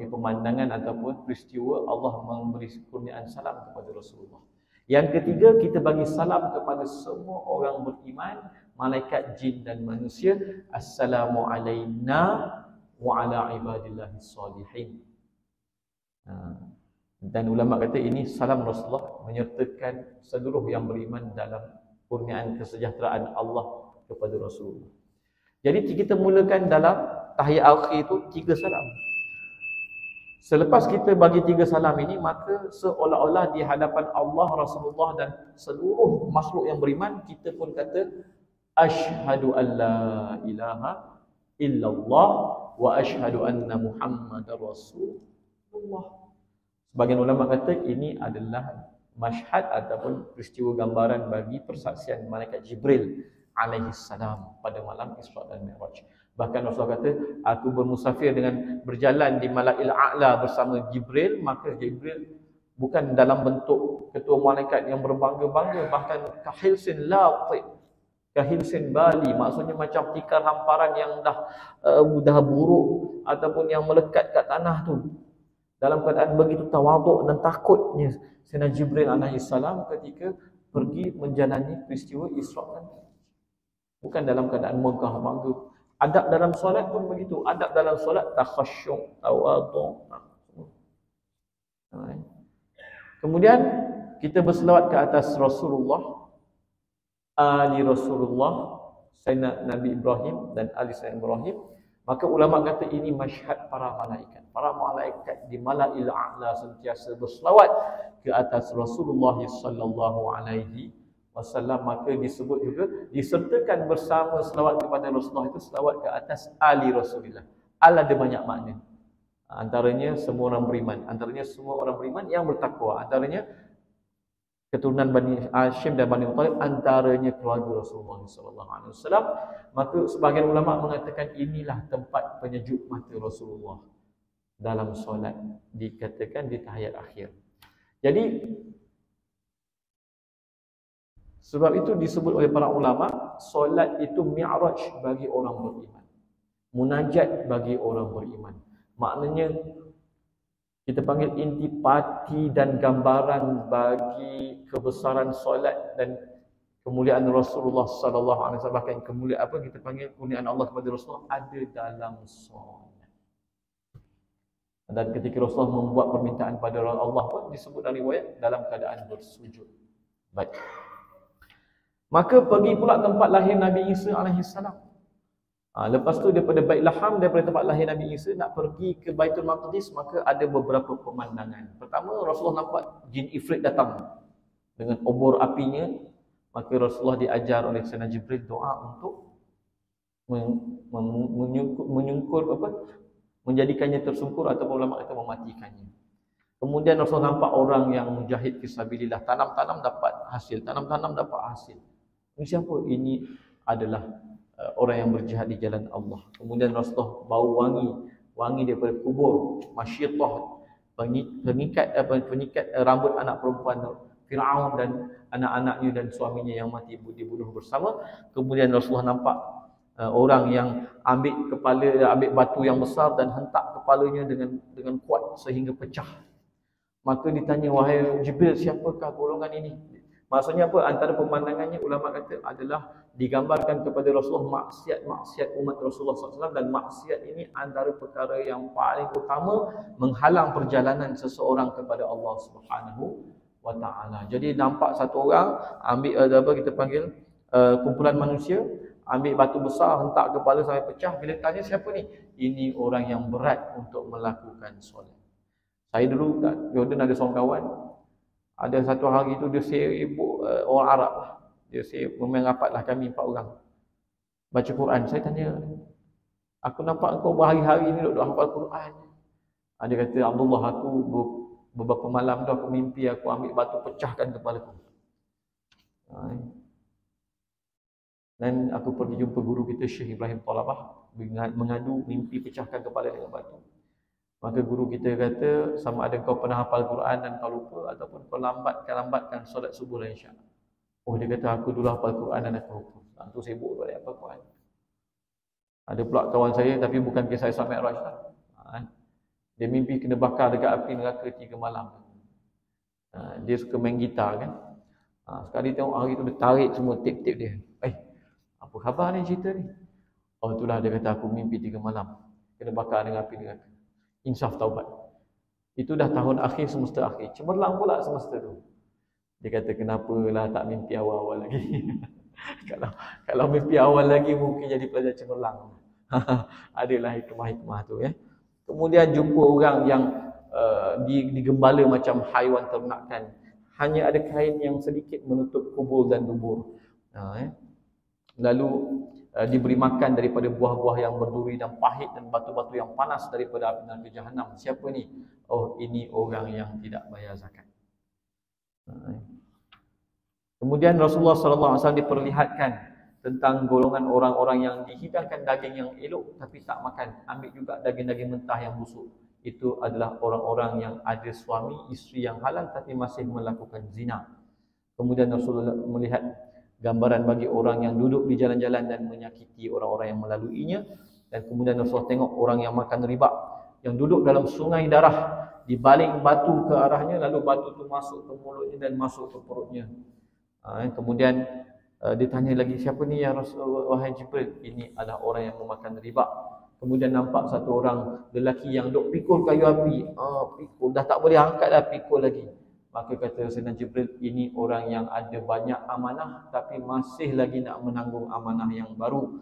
pemandangan ataupun peristiwa Allah memberi kurniaan salam kepada Rasulullah. Yang ketiga, kita bagi salam kepada semua orang beriman, malaikat, jin dan manusia. Assalamu alayna wa ala ibadillahis salihin. Dan ulama kata ini salam Rasulullah menyertakan seluruh yang beriman dalam kurniaan kesejahteraan Allah kepada Rasulullah. Jadi kita mulakan dalam tahiyat akhir itu 3 salam. Selepas kita bagi 3 salam ini, maka seolah-olah di hadapan Allah, Rasulullah dan seluruh makhluk yang beriman, kita pun kata asyhadu an la ilaha illallah wa asyhadu anna Muhammadar Rasulullah. Sebagian ulama kata ini adalah masyhad ataupun peristiwa gambaran bagi persaksian malaikat Jibril alaihi salam pada malam Isra dan Mi'raj. Bahkan Rasulullah kata, aku bermusafir dengan berjalan di Mala'il A'la bersama Jibril, maka Jibril bukan dalam bentuk ketua malaikat yang berbangga-bangga, bahkan kahilsin laqi, kahilsin bali, maksudnya macam tikar hamparan yang dah buruk ataupun yang melekat kat tanah tu. Dalam keadaan begitu tawaduk dan takutnya Sayyidina Jibril alaihi salam ketika pergi menjalani peristiwa Isra dan Mi'raj. Bukan dalam keadaan megah bangga. Adab dalam solat pun begitu. Adab dalam solat takhasyuk, tawaduk. Kemudian kita berselawat ke atas Rasulullah, ali Rasulullah, Sayyidina Nabi Ibrahim dan Ali Sayyidina Ibrahim, maka ulama kata ini masyhad para malaikat. Para malaikat di Mala'il A'la sentiasa berselawat ke atas Rasulullah sallallahu alaihi wasallam. Maka disebut juga disertakan bersama selawat kepada Rasulullah itu selawat ke atas ali Rasulullah. Al ada banyak makna. Antaranya semua orang beriman, antaranya semua orang beriman yang bertakwa, antaranya keturunan Bani Hashim dan Bani Muttalib, antaranya keluarga Rasulullah SAW. Maka sebahagian ulama mengatakan inilah tempat penyejuk mata Rasulullah dalam solat, dikatakan di tahiyat akhir. Jadi sebab itu disebut oleh para ulama, solat itu mi'raj bagi orang beriman, munajat bagi orang beriman. Maknanya kita panggil intipati dan gambaran bagi kebesaran solat dan kemuliaan Rasulullah sallallahu alaihi wasallam. Bahkan kemuliaan apa kita panggil kemuliaan Allah kepada Rasulullah ada dalam solat. Dan ketika Rasulullah membuat permintaan pada Allah pun disebut dalam riwayat dalam keadaan bersujud. Baik. Maka pergi pula tempat lahir Nabi Isa alaihi salam. Lepas tu daripada Bait Laham, daripada tempat lahir Nabi Isa nak pergi ke Baitul Maqdis, maka ada beberapa pemandangan. Pertama, Rasulullah nampak jin Ifrit datang dengan obor apinya. Maka Rasulullah diajar oleh Sayyidina Jibril doa untuk menjadikannya tersungkur atau ulama kata mematikannya. Kemudian Rasulullah nampak orang yang mujahid fisabilillah, tanam-tanam dapat hasil, tanam-tanam dapat hasil. Ini siapa? Ini adalah orang yang berjihad di jalan Allah. Kemudian Rasulullah bau wangi daripada kubur Masyittah, pengikat rambut anak perempuan Firaun dan anak-anaknya dan suaminya yang mati dibunuh bersama. Kemudian Rasulullah nampak orang yang ambil batu yang besar dan hentak kepalanya dengan kuat sehingga pecah. Maka ditanya, wahai Jibril, siapakah golongan ini? Maksudnya apa? Antara pemandangannya ulama kata adalah digambarkan kepada Rasulullah maksiat umat Rasulullah SAW, dan maksiat ini antara perkara yang paling utama menghalang perjalanan seseorang kepada Allah Subhanahu wa Ta'ala. Jadi nampak satu orang ambil kita panggil kumpulan manusia, ambil batu besar hentak kepala sampai pecah. Bila tanya siapa ni? Ini orang yang berat untuk melakukan solat. Saya dulu kat Jordan ada seorang kawan. Ada satu hari tu dia sibuk orang Arab lah. Dia sibuk memang rapatlah kami 4 orang baca Quran. Saya tanya, aku nampak kau berhari-hari ni duduk hafal Quran. Dia kata, Abdullah, aku beberapa malam tu aku mimpi aku ambil batu pecahkan kepala aku. Dan aku pergi jumpa guru kita Syekh Ibrahim Talabah, mengadu mimpi pecahkan kepala dengan batu. Maka guru kita kata, sama ada kau pernah hafal Quran dan kau lupa, ataupun kau lambatkan solat subuh dan isyak. Oh, dia kata, aku dulu hafal Quran dan aku lupa. Tu sibuk balik hafal Quran. Ada pula kawan saya, tapi bukan kisah Isra Mi'raj lah. Dia mimpi kena bakar dekat api neraka 3 malam. Dia suka main gitar kan. Sekali tengok hari tu dia tarik semua tip-tip dia. Apa khabar ni cerita ni? Oh, itulah dia kata, aku mimpi 3 malam kena bakar dengan api neraka. Insaf taubat. Itu dah tahun akhir semester akhir. Cemerlang pula semester tu. Dia kata, kenapalah tak mimpi awal-awal lagi. Kalau mimpi awal lagi mungkin jadi pelajar cemerlang. Adalah hikmah-hikmah tu ya. Kemudian jumpa orang yang digembala macam haiwan ternakan. Hanya ada kain yang sedikit menutup kubul dan dubur. Lalu diberi makan daripada buah-buah yang berduri dan pahit dan batu-batu yang panas daripada api neraka Jahannam. Siapa ni? Oh, ini orang yang tidak bayar zakat. Kemudian Rasulullah SAW diperlihatkan tentang golongan orang-orang yang dihidangkan daging yang elok tapi tak makan, ambil juga daging-daging mentah yang busuk. Itu adalah orang-orang yang ada suami, isteri yang halal tapi masih melakukan zina. Kemudian Rasulullah melihat gambaran bagi orang yang duduk di jalan-jalan dan menyakiti orang-orang yang melaluinya. Dan kemudian Rasulullah tengok orang yang makan riba, yang duduk dalam sungai darah, dibaling batu ke arahnya, lalu batu itu masuk ke mulutnya dan masuk ke perutnya. Kemudian ditanya lagi, siapa ni ya Rasulullah? Wahai Jibril, ini adalah orang yang memakan riba. Kemudian nampak satu orang lelaki yang duk pikul kayu api. Pikul, dah tak boleh angkat dah, pikul lagi. Maka kata Sayyidina Jibril, ini orang yang ada banyak amanah tapi masih lagi nak menanggung amanah yang baru.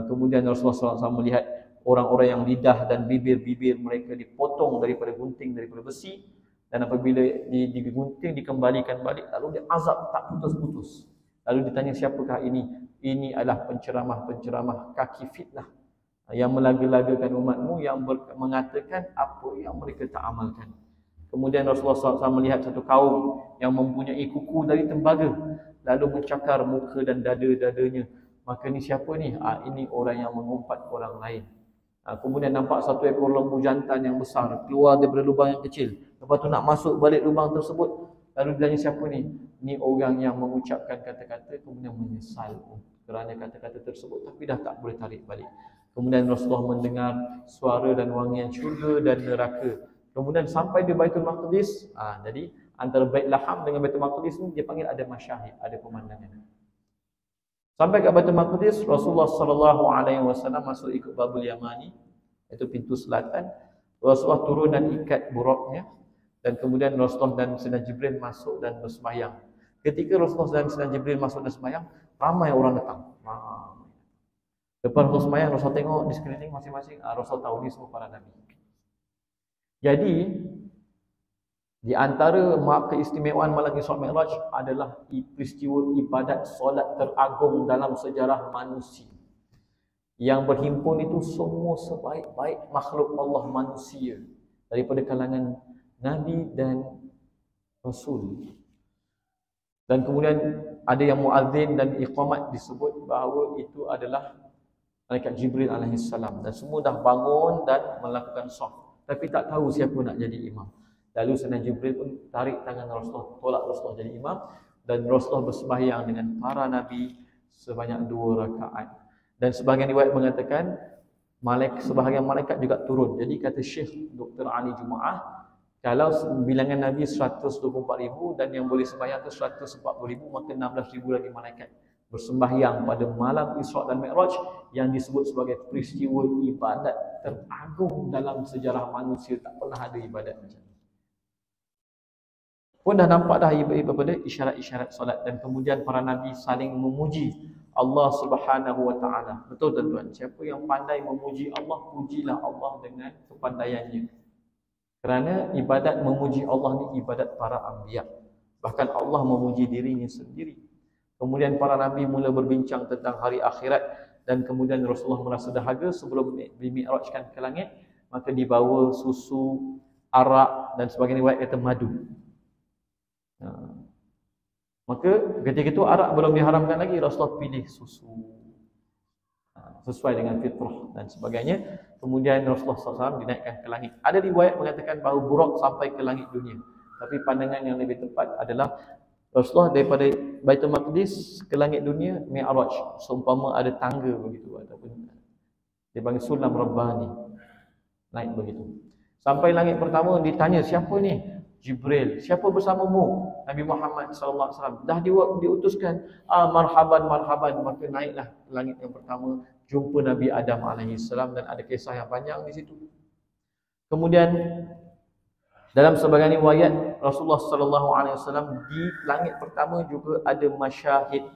Kemudian Rasulullah SAW melihat orang-orang yang lidah dan bibir-bibir mereka dipotong daripada gunting, daripada besi, dan apabila digunting dikembalikan balik, lalu diazab tak putus-putus. Lalu ditanya, siapakah ini? Ini adalah penceramah-penceramah kaki fitnah yang melaga-lagakan umatmu, yang mengatakan apa yang mereka tak amalkan. Kemudian Rasulullah SAW melihat satu kaum yang mempunyai kuku dari tembaga, lalu mencakar muka dan dada-dadanya. Maka ni siapa ni? Ini orang yang mengumpat orang lain. Kemudian nampak satu ekor lembu jantan yang besar keluar daripada lubang yang kecil. Lepas tu nak masuk balik lubang tersebut. Lalu ditanya, siapa ni? Ni orang yang mengucapkan kata-kata kemudian menyesal kerana kata-kata tersebut, tapi dah tak boleh tarik balik. Kemudian Rasulullah mendengar suara dan wangian syurga dan neraka. Kemudian sampai di Baitul Maqdis. Jadi antara Bait Laham dengan Baitul Maqdis ni dia panggil ada masyahid, ada pemandangan. Sampai ke Baitul Maqdis, Rasulullah SAW masuk ikut Babul Yamani, itu pintu selatan. Rasulullah turun dan ikat buraknya, dan kemudian Rasulullah dan Sayyidina Jibril masuk dan bersembahyang. Ketika Rasulullah dan Sayyidina Jibril masuk dan sembahyang, ramai orang datang. Lepas Rasulullah sembahyang, Rasulullah tengok di sekeliling masing-masing, Rasulullah tahu ni semua para Nabi. Jadi di antara keistimewaan malam Isra Mi'raj adalah peristiwa ibadat solat teragung dalam sejarah manusia. Yang berhimpun itu semua sebaik-baik makhluk Allah manusia, daripada kalangan Nabi dan Rasul. Dan kemudian ada yang muazzin dan iqamat disebut bahawa itu adalah malaikat Jibril alaihissalam, dan semua dah bangun dan melakukan saf. Tapi tak tahu siapa nak jadi imam. Lalu Sayyidina Jibril pun tarik tangan Rasulullah, tolak Rasulullah jadi imam, dan Rasulullah bersembahyang dengan para Nabi sebanyak 2 rakaat. Dan sebahagian riwayat mengatakan sebahagian malaikat juga turun. Jadi kata Syekh Dr. Ali Jumaah, kalau bilangan Nabi 124,000 dan yang boleh sembahyang tu 140,000, maka 16,000 lagi malaikat bersembahyang pada malam Isra dan Mi'raj yang disebut sebagai peristiwa ibadat teragung dalam sejarah manusia. Tak pernah ada ibadat macam ni. Pun dah nampak dah pada isyarat-isyarat solat, dan kemudian para Nabi saling memuji Allah Subhanahu wa Ta'ala. Betul tuan-tuan, siapa yang pandai memuji Allah, pujilah Allah dengan kepandaiannya. Kerana ibadat memuji Allah ni ibadat para anbiya. Bahkan Allah memuji dirinya sendiri. Kemudian para Nabi mula berbincang tentang hari akhirat, dan kemudian Rasulullah merasa dahaga sebelum dimi'rajkan ke langit, maka dibawa susu, arak, dan sebagian riwayat kata madu. Maka ketika itu arak belum diharamkan lagi, Rasulullah pilih susu sesuai dengan fitrah dan sebagainya. Kemudian Rasulullah SAW dinaikkan ke langit. Ada riwayat mengatakan bahawa Burak sampai ke langit dunia, tapi pandangan yang lebih tepat adalah Rasulullah daripada Baitul Maqdis ke langit dunia Mi'raj, seumpama ada tangga begitu, ataupun dipanggil sulam rabbani, naik begitu. Sampai langit pertama ditanya, siapa ni? Jibril. Siapa bersamamu? Nabi Muhammad SAW. Dah diutuskan. Marhaban, marhaban. Maka naiklah ke langit yang pertama, jumpa Nabi Adam AS, dan ada kisah yang panjang di situ. Kemudian dalam sebagian riwayat Rasulullah SAW di langit pertama juga ada masyahid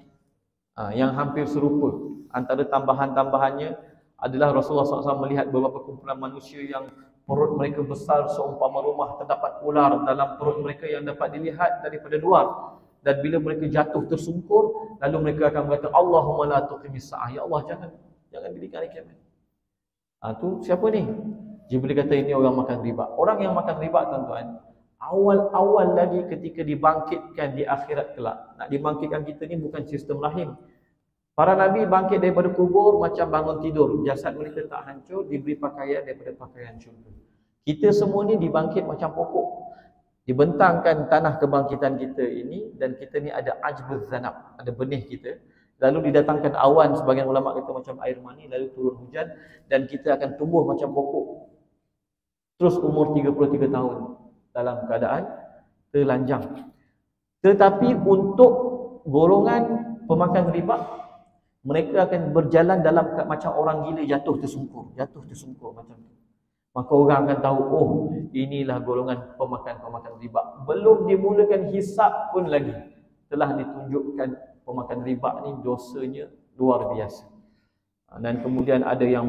yang hampir serupa. Antara tambahan-tambahannya adalah Rasulullah SAW melihat beberapa kumpulan manusia yang perut mereka besar seumpama rumah, terdapat ular dalam perut mereka yang dapat dilihat daripada luar, dan bila mereka jatuh tersungkur, lalu mereka akan berkata, Allahumma la tuqimis sa'ah, ya Allah jangan dirikan hari kiamat. Tu siapa ni? Jibril kata, ini orang makan riba. Orang yang makan riba tuan-tuan, awal-awal lagi ketika dibangkitkan di akhirat kelak, nak dibangkitkan kita ni bukan sistem rahim. Para Nabi bangkit daripada kubur macam bangun tidur, jasad mereka tak hancur, diberi pakaian daripada pakaian syurga. Kita semua ni dibangkit macam pokok, dibentangkan tanah kebangkitan kita ini, dan kita ni ada ajbuz zanab, ada benih kita, lalu didatangkan awan, sebagian ulama kata macam air mani, lalu turun hujan, dan kita akan tumbuh macam pokok terus umur 33 tahun dalam keadaan telanjang. Tetapi untuk golongan pemakan riba, mereka akan berjalan dalam macam orang gila, jatuh tersungkur macam tu. Maka orang akan tahu, oh, inilah golongan pemakan riba. Belum dimulakan hisab pun lagi, telah ditunjukkan pemakan riba ni dosanya luar biasa. Dan kemudian ada yang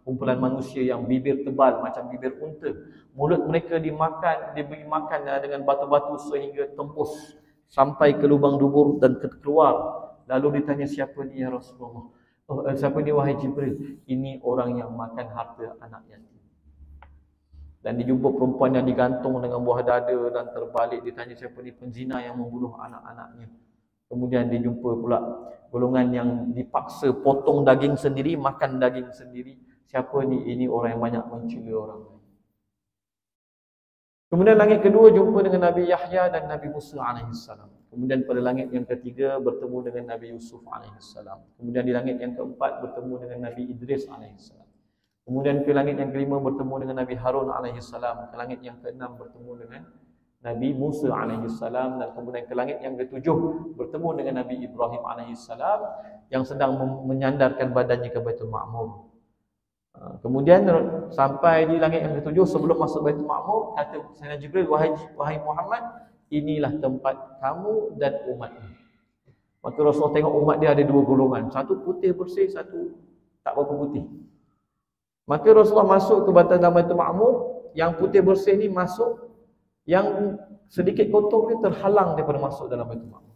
kumpulan manusia yang bibir tebal macam bibir unta. Mulut mereka diberi makan dengan batu-batu sehingga tembus sampai ke lubang dubur dan keluar. Lalu ditanya, siapa ni ya Rasulullah? Oh, siapa ni wahai Jibril? Ini orang yang makan harta anak yatim. Dan dijumpa perempuan yang digantung dengan buah dada dan terbalik, ditanya siapa ni? Penzina yang membunuh anak-anaknya. Kemudian dijumpa pula golongan yang dipaksa potong daging sendiri, makan daging sendiri. Siapa ni? Ini orang yang banyak mencela orang lain. Kemudian langit kedua jumpa dengan Nabi Yahya dan Nabi Musa alaihissalam. Kemudian pada langit yang ketiga bertemu dengan Nabi Yusuf alaihissalam. Kemudian di langit yang keempat bertemu dengan Nabi Idris alaihissalam. Kemudian ke langit yang kelima bertemu dengan Nabi Harun alaihissalam. Ke langit yang keenam bertemu dengan Nabi Musa alaihissalam. Dan kemudian ke langit yang ketujuh bertemu dengan Nabi Ibrahim alaihissalam yang sedang menyandarkan badannya ke Baitul Ma'mur. Kemudian sampai di langit yang ketujuh, sebelum masuk Baitul Ma'mur, kata Sayyidina Jibril, wahai Muhammad, inilah tempat kamu dan umatmu. Maka Rasulullah tengok umat dia ada dua golongan, satu putih bersih, satu tak berapa putih. Maka Rasulullah masuk ke dalam Baitul Ma'mur, yang putih bersih ni masuk, yang sedikit kotor ni terhalang daripada masuk dalam Baitul Ma'mur.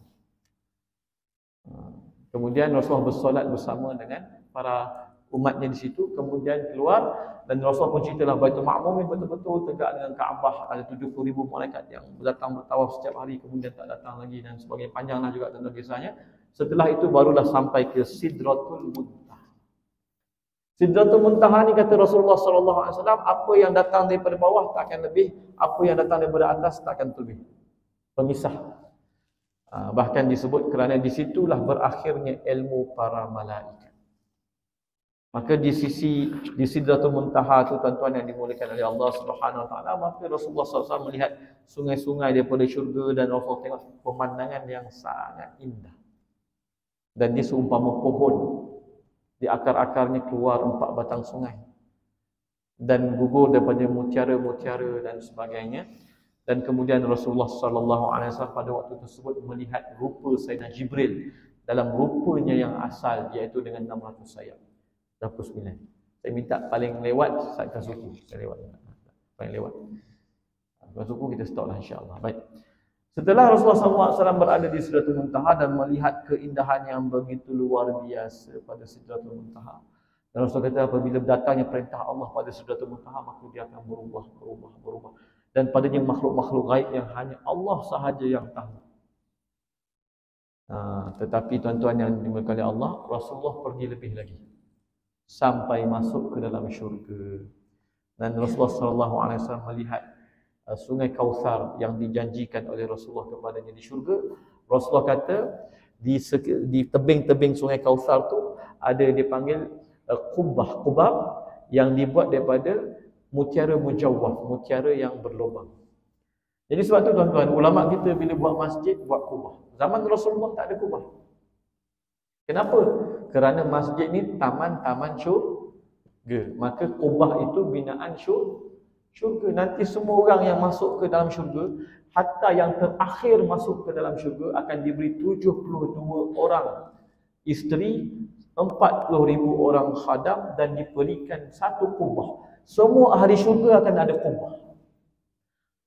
Kemudian Rasulullah bersolat bersama dengan para umatnya di situ, kemudian keluar, dan Rasulullah pun ceritalah Baitul Ma'mur ni betul-betul tegak dengan Kaabah, ada 70,000 malaikat yang datang bertawaf setiap hari, kemudian tak datang lagi dan sebagainya. Panjanglah juga tentang kisahnya. Setelah itu barulah sampai ke Sidratul Muntaha. Sidratul Muntaha ni kata Rasulullah SAW, apa yang datang daripada bawah tak akan lebih, apa yang datang daripada atas tak akan lebih. Pemisah. Bahkan disebut kerana di situlah berakhirnya ilmu para malaikat. Maka di Sidratul Muntaha tu tuan-tuan yang dimuliakan oleh Allah Subhanahu Wa Taala, maka Rasulullah SAW melihat sungai-sungai daripada syurga dan Rasulullah tengok pemandangan yang sangat indah. Dan dia seumpama pohon, di akar-akarnya keluar 4 batang sungai dan gugur daripada mutiara-mutiara dan sebagainya. Dan kemudian Rasulullah SAW pada waktu tersebut melihat rupa Sayyidina Jibril dalam rupanya yang asal, iaitu dengan 600 sayap. 29. Saya minta paling lewat saya akan suku. Saya lewat. Paling lewat. Kalau suku kita stop lah insya-Allah. Baik. Setelah Rasulullah SAW berada di Sidratul Muntaha dan melihat keindahan yang begitu luar biasa pada Sidratul Muntaha, dan Rasulullah kata apabila datangnya perintah Allah pada Sidratul Muntaha, maka dia akan berubah. Dan padanya makhluk-makhluk gaib yang hanya Allah sahaja yang tahu. Tetapi tuan-tuan yang dimuliakan oleh Allah, Rasulullah pergi lebih lagi sampai masuk ke dalam syurga. Dan Rasulullah SAW melihat sungai Kautsar yang dijanjikan oleh Rasulullah kepadanya di syurga. Rasulullah kata di tebing-tebing sungai Kautsar tu ada dipanggil kubah yang dibuat daripada mutiara mujawwaf, mutiara yang berlubang. Jadi sebab tu tuan-tuan, ulama kita bila buat masjid, buat kubah. Zaman Rasulullah tak ada kubah. Kenapa? Kerana masjid ni taman-taman syurga. Maka kubah itu binaan syurga. Nanti semua orang yang masuk ke dalam syurga, hatta yang terakhir masuk ke dalam syurga, akan diberi 72 orang isteri, 40,000 orang khadam, dan diberikan satu kubah. Semua ahli syurga akan ada kubah.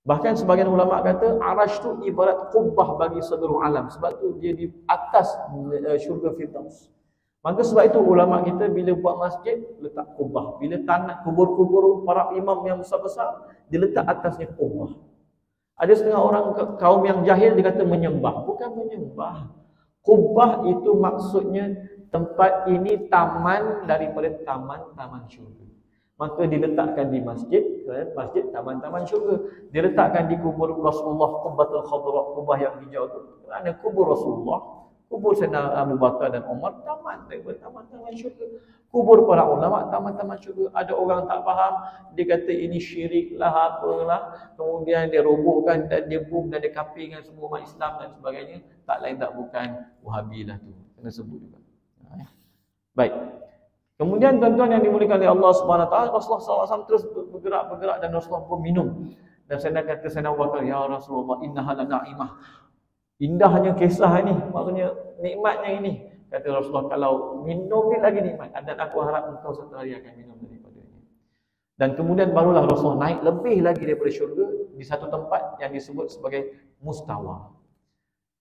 Bahkan sebagian ulama kata Arash tu ibarat kubah bagi seluruh alam. Sebab tu dia di atas syurga Firdaus. Maka sebab itu ulama kita bila buat masjid letak kubah. Bila tanah kubur-kubur para imam yang besar-besar, dia letak atasnya kubah. Ada setengah orang kaum yang jahil dia kata menyembah. Bukan menyembah. Kubah itu maksudnya tempat ini taman daripada taman-taman syurga. Maka diletakkan di masjid, masjid taman-taman syurga. Diletakkan di kubur Rasulullah, Qubbatul Khadra, kubah yang hijau itu. Kerana kubur Rasulullah, kubur Sayyidina Abu Bakar dan Umar, taman daripada taman-taman syurga. Kubur para ulama, taman-taman syurga. Ada orang tak faham, dia kata ini syirik lah, apalah. Kemudian dia robohkan dan dia boom dan dia kapirkan semua umat Islam dan sebagainya. Tak lain tak bukan Wahabi lah tu. Kena sebut juga. Baik. Kemudian tuan-tuan yang dimuliakan oleh Allah Subhanahu Wa Taala, Rasulullah SAW terus bergerak dan Rasulullah pun minum. Dan saya nak kata saya nak berkata, ya Rasulullah, innaha la na'imah. Indahnya kisah ini, maksudnya nikmatnya ini. Kata Rasulullah, kalau minum ni lagi nikmat, dan aku harap engkau satu hari akan minum daripadanya. Dan kemudian barulah Rasulullah naik lebih lagi daripada syurga di satu tempat yang disebut sebagai mustawa.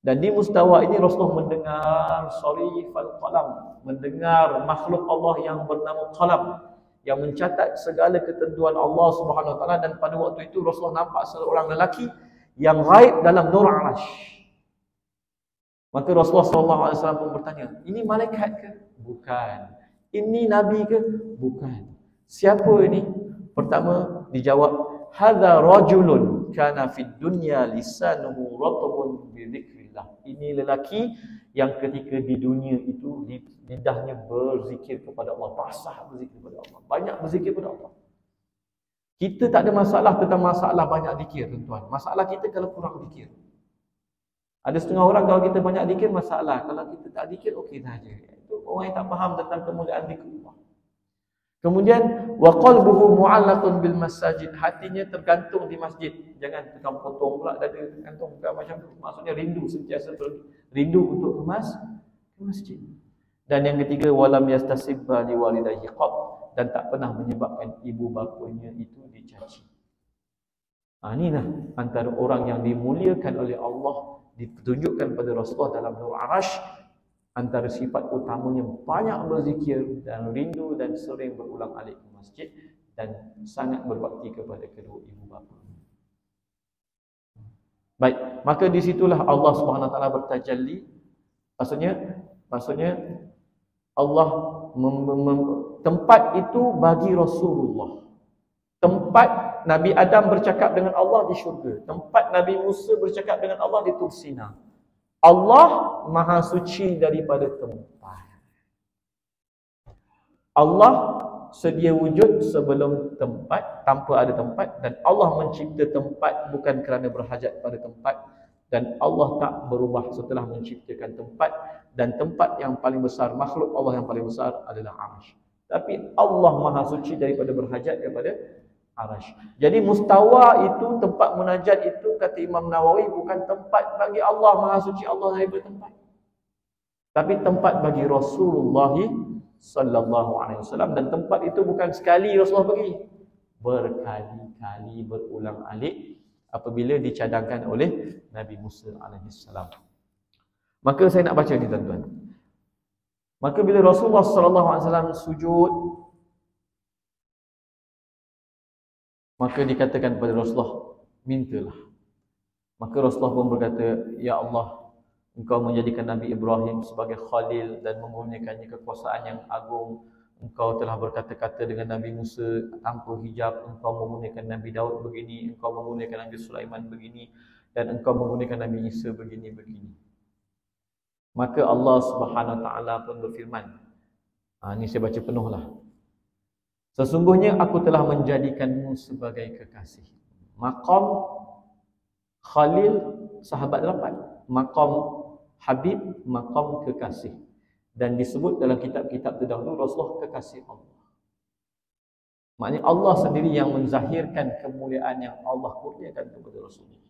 Dan di mustawa ini Rasulullah mendengar sarifal qalam, mendengar makhluk Allah yang bernama qalam yang mencatat segala ketentuan Allah Subhanahu Wa Taala. Dan pada waktu itu Rasulullah nampak seorang lelaki yang ghaib dalam nur arash. Maka Rasulullah SAW pun bertanya, ini malaikat ke? Bukan. Ini Nabi ke? Bukan. Siapa ini? Pertama dijawab, hadza rajulun kana fid dunya lisanuhu ratbun bi dzikrillah. Ini lelaki yang ketika di dunia itu lidahnya berzikir kepada Allah, basah berzikir kepada Allah, banyak berzikir kepada Allah. Kita tak ada masalah tentang masalah banyak zikir, tuan-tuan. Masalah kita kalau kurang zikir. Ada setengah orang kalau kita banyak zikir masalah, kalau kita tak zikir okey saja. Itu orang yang tak faham tentang kemuliaan zikrullah. Kemudian wa qalbuhu mu'allaqun bil masajid, hatinya tergantung di masjid. Jangan tukang potong pula dada tergantung, bukan macam tu. Maksudnya rindu, sentiasa rindu untuk ke masjid. Dan yang ketiga, walam yastasibba li walidayhi qab, dan tak pernah menyebabkan ibu bapanya itu dicaci. Inilah antara orang yang dimuliakan oleh Allah, ditunjukkan pada Rasulullah dalam nur arash. Antara sifat utamanya banyak berzikir dan rindu dan sering berulang alik ke masjid dan sangat berbakti kepada kedua ibu bapa. Baik, maka di situlah Allah Subhanahu Wa Taala bertajalli. Maksudnya Allah tempat itu bagi Rasulullah. Tempat Nabi Adam bercakap dengan Allah di syurga. Tempat Nabi Musa bercakap dengan Allah di Tur Sina. Allah Maha Suci daripada tempat. Allah sedia wujud sebelum tempat, tanpa ada tempat, dan Allah mencipta tempat bukan kerana berhajat pada tempat, dan Allah tak berubah setelah menciptakan tempat. Dan tempat yang paling besar, makhluk Allah yang paling besar adalah Arasy. Tapi Allah Maha Suci daripada berhajat kepada Arasy. Jadi mustawa itu, tempat munajat itu, kata Imam Nawawi, bukan tempat bagi Allah Maha Suci Allah daripada tempat, tapi tempat bagi Rasulullah sallallahu alaihi wasallam. Dan tempat itu bukan sekali Rasulullah pergi, berkali-kali berulang alik apabila dicadangkan oleh Nabi Musa alaihi salam. Maka saya nak baca ni, tuan-tuan. Maka bila Rasulullah sallallahu alaihi wasallam sujud, maka dikatakan kepada Rasulullah, mintalah. Maka Rasulullah pun berkata, ya Allah, Engkau menjadikan Nabi Ibrahim sebagai Khalil dan memurniakannya kekuasaan yang agung. Engkau telah berkata-kata dengan Nabi Musa tanpa hijab. Engkau memurniakan Nabi Daud begini, Engkau memurniakan Nabi Sulaiman begini, dan Engkau memurniakan Nabi Isa begini-begini. Maka Allah Subhanahu Wa Taala pun berfirman, ini saya baca penuh lah. Sesungguhnya aku telah menjadikanmu sebagai kekasih. Maqam Khalil, sahabat rapat. Maqam Habib, maqam kekasih. Dan disebut dalam kitab-kitab terdahulu Rasulullah kekasih Allah. Maknanya Allah sendiri yang menzahirkan kemuliaan yang Allah kurniakan kepada Rasulullah.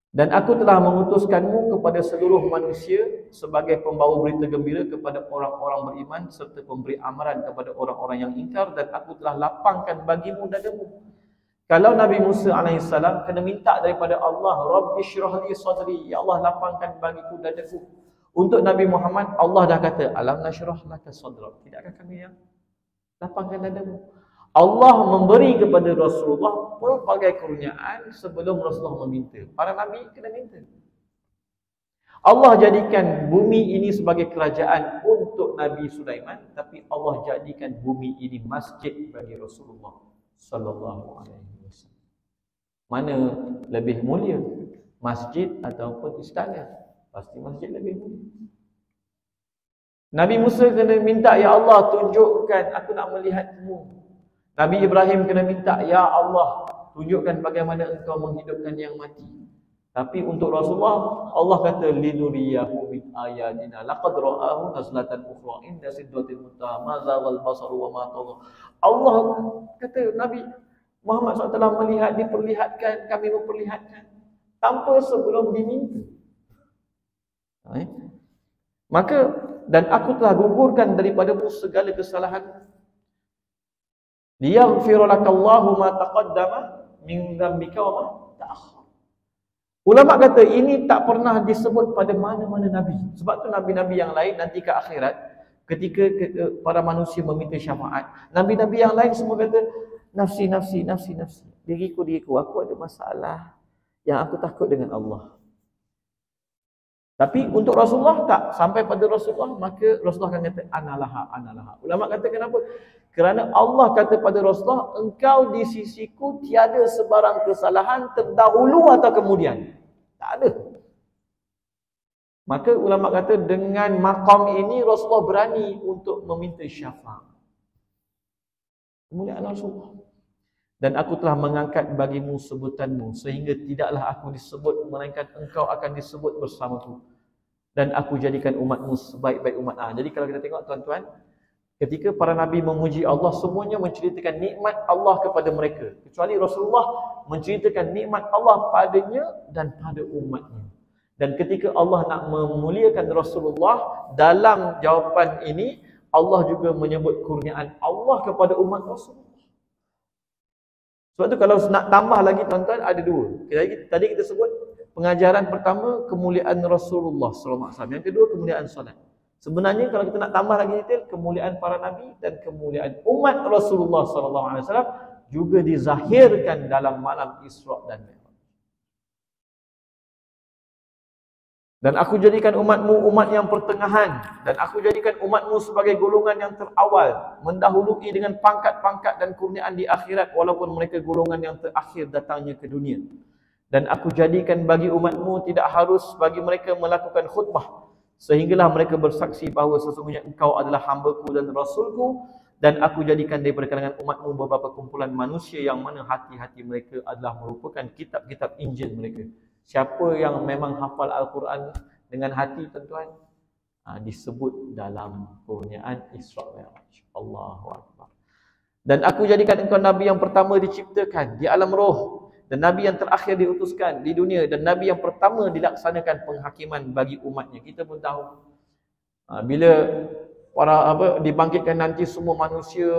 Dan aku telah mengutuskanmu kepada seluruh manusia sebagai pembawa berita gembira kepada orang-orang beriman serta pemberi amaran kepada orang-orang yang ingkar, dan aku telah lapangkan bagimu dadamu. Kalau Nabi Musa AS kena minta daripada Allah, Rabbi syrah li sadri, ya Allah lapangkan bagiku dadaku. Untuk Nabi Muhammad, Allah dah kata, alam nasyrah laka sadrak, tidakkah kami yang lapangkan dadamu? Allah memberi kepada Rasulullah pelbagai kurniaan sebelum Rasulullah meminta. Para Nabi kena minta. Allah jadikan bumi ini sebagai kerajaan untuk Nabi Sulaiman, tapi Allah jadikan bumi ini masjid bagi Rasulullah sallallahu alaihi wasallam. Mana lebih mulia, masjid ataupun istana? Pasti masjid lebih mulia. Nabi Musa kena minta, ya Allah tunjukkan aku nak melihatmu. Nabi Ibrahim kena minta, ya Allah tunjukkan bagaimana engkau menghidupkan yang mati. Tapi untuk Rasulullah, Allah kata linuriyahu min ayatina laqad ra'ahu nazlatan ukhra inda sidratil muntaha ma zaghal basaru wa ma tagha. Allah kata Nabi Muhammad SAW melihat, diperlihatkan, kami memperlihatkan tanpa sebelum diminta. Maka dan aku telah gugurkan daripadamu segala kesalahan. Liyaghfira lakallahu ma taqaddama min dzambika wa ma ta'akhkhara. Ulama kata ini tak pernah disebut pada mana-mana Nabi. Sebab tu Nabi-Nabi yang lain nanti ke akhirat, ketika para manusia meminta syafaat, Nabi-Nabi yang lain semua kata, nafsi, nafsi, nafsi, nafsi. Diriku, aku ada masalah yang aku takut dengan Allah. Tapi untuk Rasulullah tak. Sampai pada Rasulullah, maka Rasulullah akan kata, analaha, analaha. Ulama kata kenapa? Kerana Allah kata pada Rasulullah, engkau di sisiku tiada sebarang kesalahan terdahulu atau kemudian. Tak ada. Maka ulama kata dengan maqam ini Rasulullah berani untuk meminta syafaat. Kemuliaan Rasulullah. Dan aku telah mengangkat bagimu sebutanmu sehingga tidaklah aku disebut melainkan engkau akan disebut bersamaku. Dan aku jadikan umatmu sebaik-baik umat. Jadi kalau kita tengok tuan-tuan, ketika para Nabi memuji Allah, semuanya menceritakan nikmat Allah kepada mereka. Kecuali Rasulullah menceritakan nikmat Allah padanya dan pada umatnya. Dan ketika Allah nak memuliakan Rasulullah, dalam jawapan ini, Allah juga menyebut kurniaan Allah kepada umat Rasulullah. Sebab tu kalau nak tambah lagi tuan-tuan, ada dua. Tadi kita sebut pengajaran pertama, kemuliaan Rasulullah SAW. Yang kedua, kemuliaan salat. Sebenarnya kalau kita nak tambah lagi detail, kemuliaan para Nabi dan kemuliaan umat Rasulullah SAW juga dizahirkan dalam malam Isra' dan Mi'raj. Dan aku jadikan umatmu umat yang pertengahan, dan aku jadikan umatmu sebagai golongan yang terawal, mendahului dengan pangkat-pangkat dan kurniaan di akhirat, walaupun mereka golongan yang terakhir datangnya ke dunia. Dan aku jadikan bagi umatmu tidak harus bagi mereka melakukan khutbah, sehinggalah mereka bersaksi bahawa sesungguhnya engkau adalah hamba-Ku dan Rasul-Ku, dan aku jadikan daripada kalangan umatmu beberapa kumpulan manusia yang mana hati-hati mereka adalah merupakan kitab-kitab Injil mereka. Siapa yang memang hafal Al-Quran dengan hati tuan-tuan, disebut dalam kurniaan Isra' Mi'raj. Allahu Akbar. Dan aku jadikan engkau Nabi yang pertama diciptakan di alam roh, dan Nabi yang terakhir diutuskan di dunia, dan Nabi yang pertama dilaksanakan penghakiman bagi umatnya. Kita pun tahu bila dibangkitkan nanti semua manusia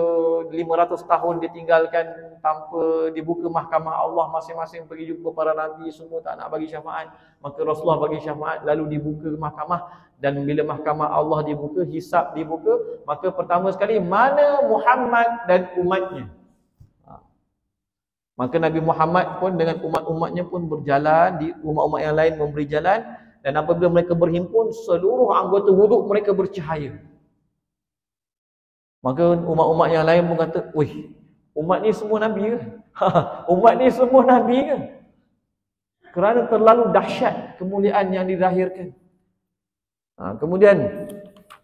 500 tahun ditinggalkan tanpa dibuka mahkamah Allah, masing-masing pergi jumpa para Nabi, semua tak nak bagi syafaat. Maka Rasulullah bagi syafaat, lalu dibuka mahkamah, dan bila mahkamah Allah dibuka, hisab dibuka, maka pertama sekali mana Muhammad dan umatnya. Maka Nabi Muhammad pun dengan umat-umatnya pun berjalan, di umat-umat yang lain memberi jalan, dan apabila mereka berhimpun, seluruh anggota wuduk mereka bercahaya. Maka umat-umat yang lain pun kata, wih, umat ni semua Nabi ke? Umat ni semua Nabi ke? Kerana terlalu dahsyat kemuliaan yang dilahirkan. Kemudian,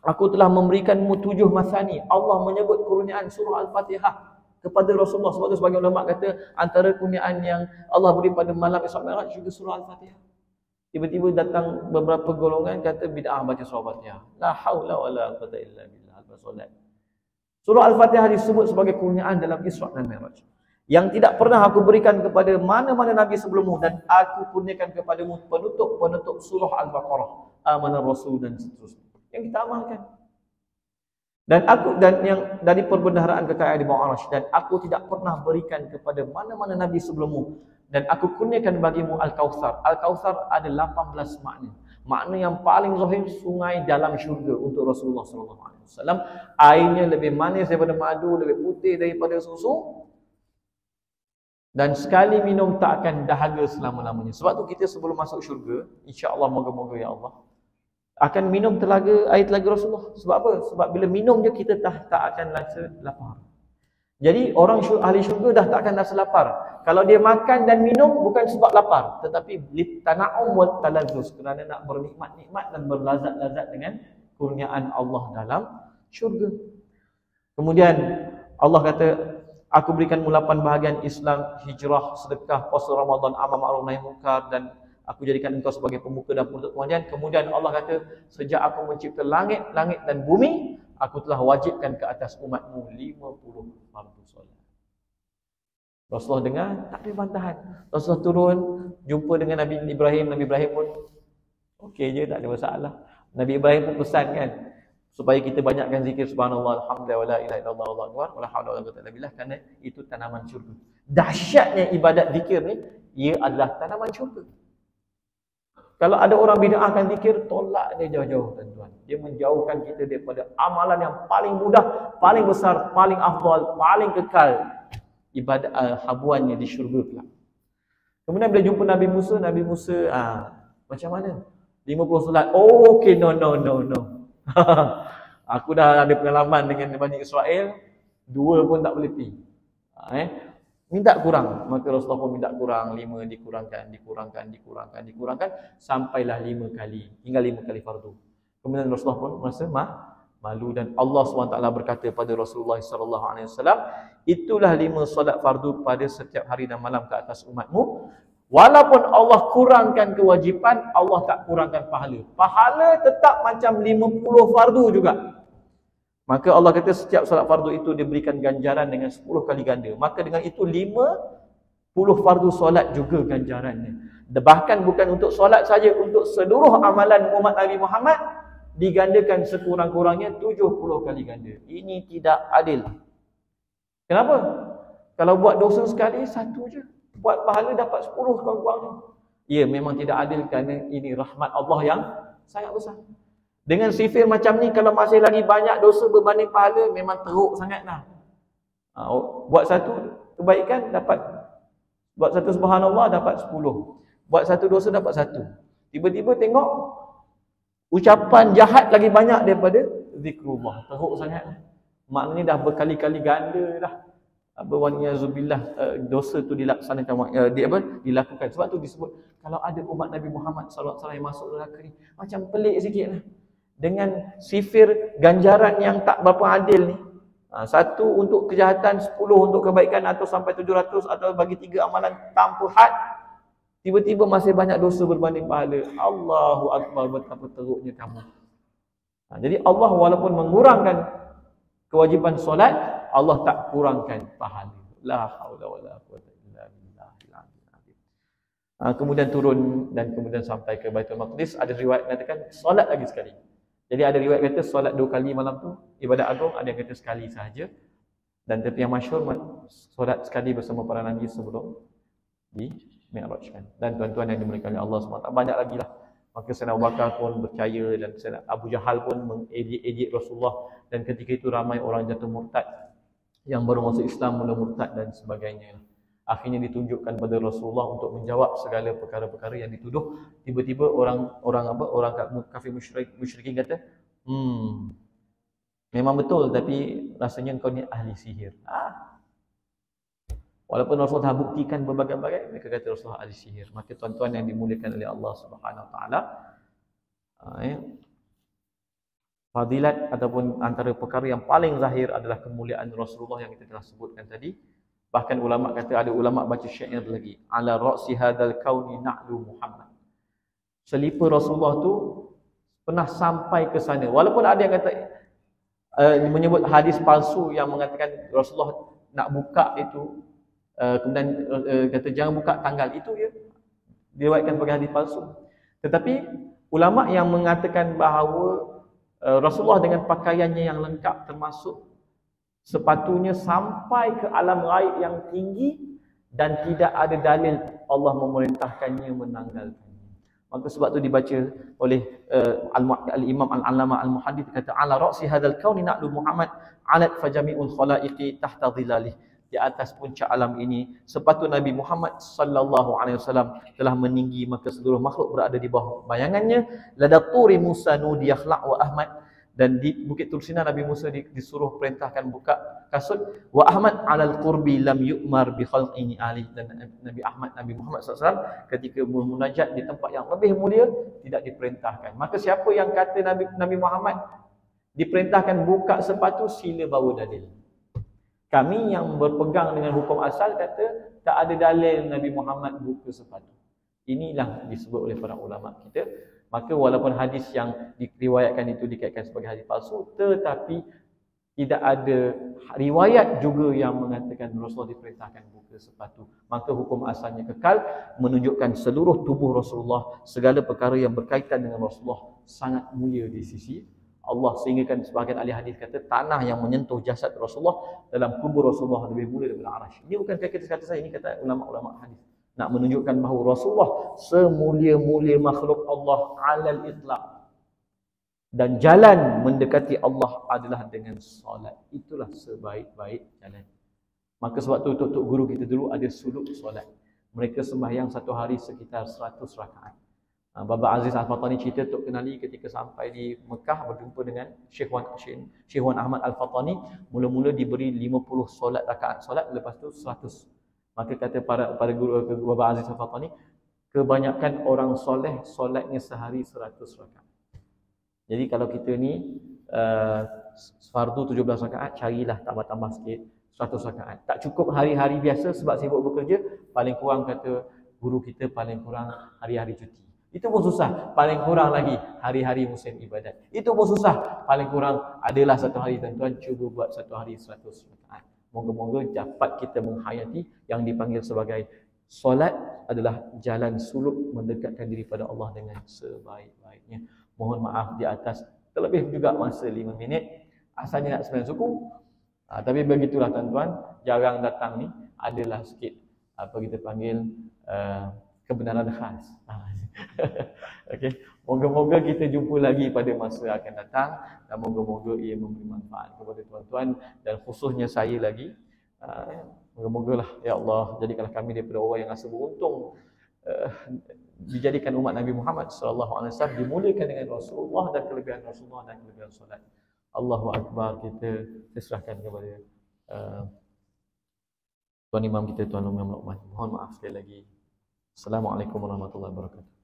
aku telah memberikanmu 7 masani. Allah menyebut kurniaan surah Al-Fatihah kepada Rasulullah. Sebab tu sebagian ulama kata, antara kurniaan yang Allah beri pada malam Isra' Mi'raj juga surah Al-Fatihah. Tiba-tiba datang beberapa golongan kata bid'ah baca surah Al-Fatihah. La haula wa la quwwata illa billah. Al-Solat. Surah Al-Fatihah disebut sebagai kurniaan dalam Isra' dan Mi'raj, yang tidak pernah aku berikan kepada mana-mana Nabi sebelummu, dan aku kurniakan kepadamu penutup surah Al-Baqarah, Amanar Rasul dan seterusnya, yang kita amalkan. Dan yang dari perbendaharaan kekayaan di bawah arsy, dan aku tidak pernah berikan kepada mana-mana Nabi sebelummu, dan aku kurniakan bagimu Al-Kautsar. Al-Kautsar ada 18 makna. Makna yang paling zahir, sungai dalam syurga untuk Rasulullah SAW. Airnya lebih manis daripada madu, lebih putih daripada susu, dan sekali minum tak akan dahaga selama-lamanya. Sebab tu kita sebelum masuk syurga, insya-Allah, moga-moga ya Allah, akan minum air telaga Rasulullah. Sebab apa? Sebab bila minum je kita tak akan rasa lapar. Jadi orang ahli syurga dah tak akan rasa lapar. Kalau dia makan dan minum bukan sebab lapar, tetapi litana'um wa talazzuz, kerana nak bernikmat-nikmat dan berlazat-lazat dengan kurniaan Allah dalam syurga. Kemudian Allah kata, aku berikanmu 8 bahagian Islam, hijrah, sedekah, puasa Ramadan, amal ma'ruf nahi munkar, dan Aku jadikan engkau sebagai pembuka dan penutup kemudian. Kemudian Allah kata, sejak aku mencipta langit dan bumi, aku telah wajibkan ke atas umatmu 50 fardu solat. Rasulullah dengar, tak ada bantahan. Rasulullah turun, jumpa dengan Nabi Ibrahim. Nabi Ibrahim pun okey je, tak ada masalah. Nabi Ibrahim pun pesan kan, supaya kita banyakkan zikir subhanallah, alhamdulillah, wala ilaha illallah, wallahu akbar, wala haula wala quwwata illa billah, kerana itu tanaman syurga. Dahsyatnya ibadat zikir ni, ia adalah tanaman syurga. Kalau ada orang bid'ahkan zikir, tolak dia jauh-jauh tuan-tuan. Dia menjauhkan kita daripada amalan yang paling mudah, paling besar, paling afdal, paling kekal. Ibadat habuannya di syurga pula. Kemudian bila jumpa Nabi Musa, macam mana? 50 solat. Oh, okey, no. Aku dah ada pengalaman dengan Bani Israel, 2 pun tak boleh pergi. Minta kurang, maka Rasulullah pun minta kurang, 5 dikurangkan, sampailah 5 kali, hingga 5 kali fardu. Kemudian Rasulullah pun merasa malu, dan Allah SWT berkata pada Rasulullah SAW, itulah 5 solat fardu pada setiap hari dan malam ke atas umatmu. Walaupun Allah kurangkan kewajipan, Allah tak kurangkan pahala. Pahala tetap macam 50 fardu juga. Maka Allah kata setiap solat fardu itu diberikan ganjaran dengan 10 kali ganda. Maka dengan itu 50 fardu solat juga ganjarannya. Bahkan bukan untuk solat saja, untuk seluruh amalan umat Nabi Muhammad digandakan sekurang-kurangnya 70 kali ganda. Ini tidak adil. Kenapa? Kalau buat dosa sekali, 1 je. Buat pahala dapat 10 kurang-kurangnya. Ya, memang tidak adil kerana ini rahmat Allah yang sangat besar. Dengan sifir macam ni, kalau masih lagi banyak dosa berbanding pahala, memang teruk sangatlah. Buat 1 kebaikan dapat, buat 1 subhanallah dapat 10. Buat 1 dosa dapat 1. Tiba-tiba tengok ucapan jahat lagi banyak daripada zikrullah. Teruk sangatlah. Maknanya dah berkali-kali ganda dah. Waniyazubillah, dosa tu dilaksanakan, dilakukan. Sebab tu disebut, kalau ada umat Nabi Muhammad SAW yang masuk neraka ni, macam pelik sikit lah. Dengan sifir ganjaran yang tak berapa adil ni. 1 untuk kejahatan, 10 untuk kebaikan, atau sampai 700, atau bagi 3 amalan tanpa had. Tiba-tiba masih banyak dosa berbanding pahala. Allahu Akbar, betapa teruknya kamu. Jadi Allah walaupun mengurangkan kewajipan solat, Allah tak kurangkan pahala. La haula wala quwwata illa billahil aliyyil azim. Kemudian turun dan kemudian sampai ke Baitul Maqdis. Ada riwayat mengatakan solat lagi sekali. Jadi ada riwayat kata solat 2 kali malam tu ibadat agung, ada yang kata sekali sahaja. Dan tapi yang masyhur solat sekali bersama para nabi sebelum di Mi'rajkan. Dan tuan-tuan yang dimuliakan oleh Allah SWT, banyak lagi lah. Maka Sayyidina Abu Bakar pun percaya, dan Sayyidina Abu Jahal pun mengejek Rasulullah, dan ketika itu ramai orang jatuh murtad, yang baru masuk Islam mula murtad dan sebagainya. Akhirnya ditunjukkan pada Rasulullah untuk menjawab segala perkara-perkara yang dituduh. Tiba-tiba orang kafir musyrikin kata, memang betul, tapi rasanya engkau ni ahli sihir. Walaupun Rasulullah buktikan berbagai-bagai, mereka kata Rasulullah ahli sihir. Maka tuan-tuan yang dimuliakan oleh Allah Subhanahu Wa Taala, fadilat ataupun antara perkara yang paling zahir adalah kemuliaan Rasulullah yang kita telah sebutkan tadi. Bahkan ulama kata, ada ulama baca syair lagi, ala ra'si hadzal kauni na'lu Muhammad. Selipar Rasulullah tu pernah sampai ke sana. Walaupun ada yang kata menyebut hadis palsu yang mengatakan Rasulullah nak buka itu, kemudian kata jangan buka tanggal, itu ya diriwayatkan sebagai hadis palsu. Tetapi ulama yang mengatakan bahawa Rasulullah dengan pakaiannya yang lengkap, termasuk sepatunya sampai ke alam ghaib yang tinggi, dan tidak ada dalil Allah memerintahkannya menanggalkannya. Maka sebab tu dibaca oleh al-Imam al-Allamah al-Muhaddits, kata ala ra'si hadzal kauni na'lu Muhammad alat fajami'ul khalaiqi tahta dhilalih. Di atas puncak alam ini sepatu Nabi Muhammad sallallahu alaihi wasallam telah meninggi, maka seluruh makhluk berada di bawah bayangannya. Ladaturi Musa nudi yakhlaq wa Ahmad, dan di Bukit Tursina Nabi Musa disuruh perintahkan buka kasut. Wa Ahmad alal qurbi lam yu'mar bi khalqini ali, dan Nabi Muhammad SAW ketika bermunajat di tempat yang lebih mulia tidak diperintahkan. Maka siapa yang kata Nabi Muhammad diperintahkan buka sepatu, sila bawa dalil. Kami yang berpegang dengan hukum asal kata tak ada dalil Nabi Muhammad buka sepatu. Inilah disebut oleh para ulama kita. Maka walaupun hadis yang diriwayatkan itu dikaitkan sebagai hadis palsu, tetapi tidak ada riwayat juga yang mengatakan Rasulullah diperintahkan buka sepatu. Maka hukum asalnya kekal, menunjukkan seluruh tubuh Rasulullah, segala perkara yang berkaitan dengan Rasulullah sangat mulia di sisi Allah, sehingga kan sebahagian ahli hadis kata tanah yang menyentuh jasad Rasulullah dalam kubur Rasulullah lebih mulia daripada arasy. Ini bukan kata saya, ini kata ulama-ulama hadis. Nak menunjukkan bahawa Rasulullah semulia-mulia makhluk Allah alal itlaq. Dan jalan mendekati Allah adalah dengan solat. Itulah sebaik-baik jalan. Maka sebab tu tok guru kita dulu ada suluk solat. Mereka sembahyang satu hari sekitar 100 rakaat. Baba Aziz Al-Fatani cerita Tok Kenali ketika sampai di Mekah berjumpa dengan Syekh Wan Ahmad Al-Fatani, mula-mula diberi 50 solat rakaat solat, lepas tu 100. Maka kata para guru Baba Aziz Al-Fatani, kebanyakan orang soleh solatnya sehari 100 rakaat. Jadi kalau kita ni fardu 17 rakaat, carilah tambah-tambah sikit 100 rakaat. Tak cukup hari-hari biasa sebab sibuk bekerja, paling kurang kata guru kita paling kurang hari-hari cuti. Itu pun susah, paling kurang lagi hari-hari musim ibadat. Itu pun susah, paling kurang adalah satu hari tuan-tuan cuba buat satu hari 100 rakaat. Moga-moga dapat kita menghayati yang dipanggil sebagai solat adalah jalan suluk mendekatkan diri pada Allah dengan sebaik-baiknya. Mohon maaf di atas terlebih juga masa 5 minit. Asalnya nak 9 suku. Tapi begitulah tuan-tuan, jarang datang ni adalah sikit apa kita panggil kebenaran khas. Okey, moga-moga kita jumpa lagi pada masa akan datang dan moga-moga ia memberi manfaat kepada tuan-tuan dan khususnya saya lagi. Moga-moga lah ya Allah jadikanlah kami daripada orang yang rasa beruntung dijadikan umat Nabi Muhammad sallallahu alaihi wasallam, dimuliakan dengan Rasulullah dan kelebihan Rasulullah dan kelebihan solat. Allahu akbar, kita serahkan kepada Tuan Imam kita Tuan Muhammad. Mohon maaf sekali lagi. Assalamualaikum warahmatullahi wabarakatuh.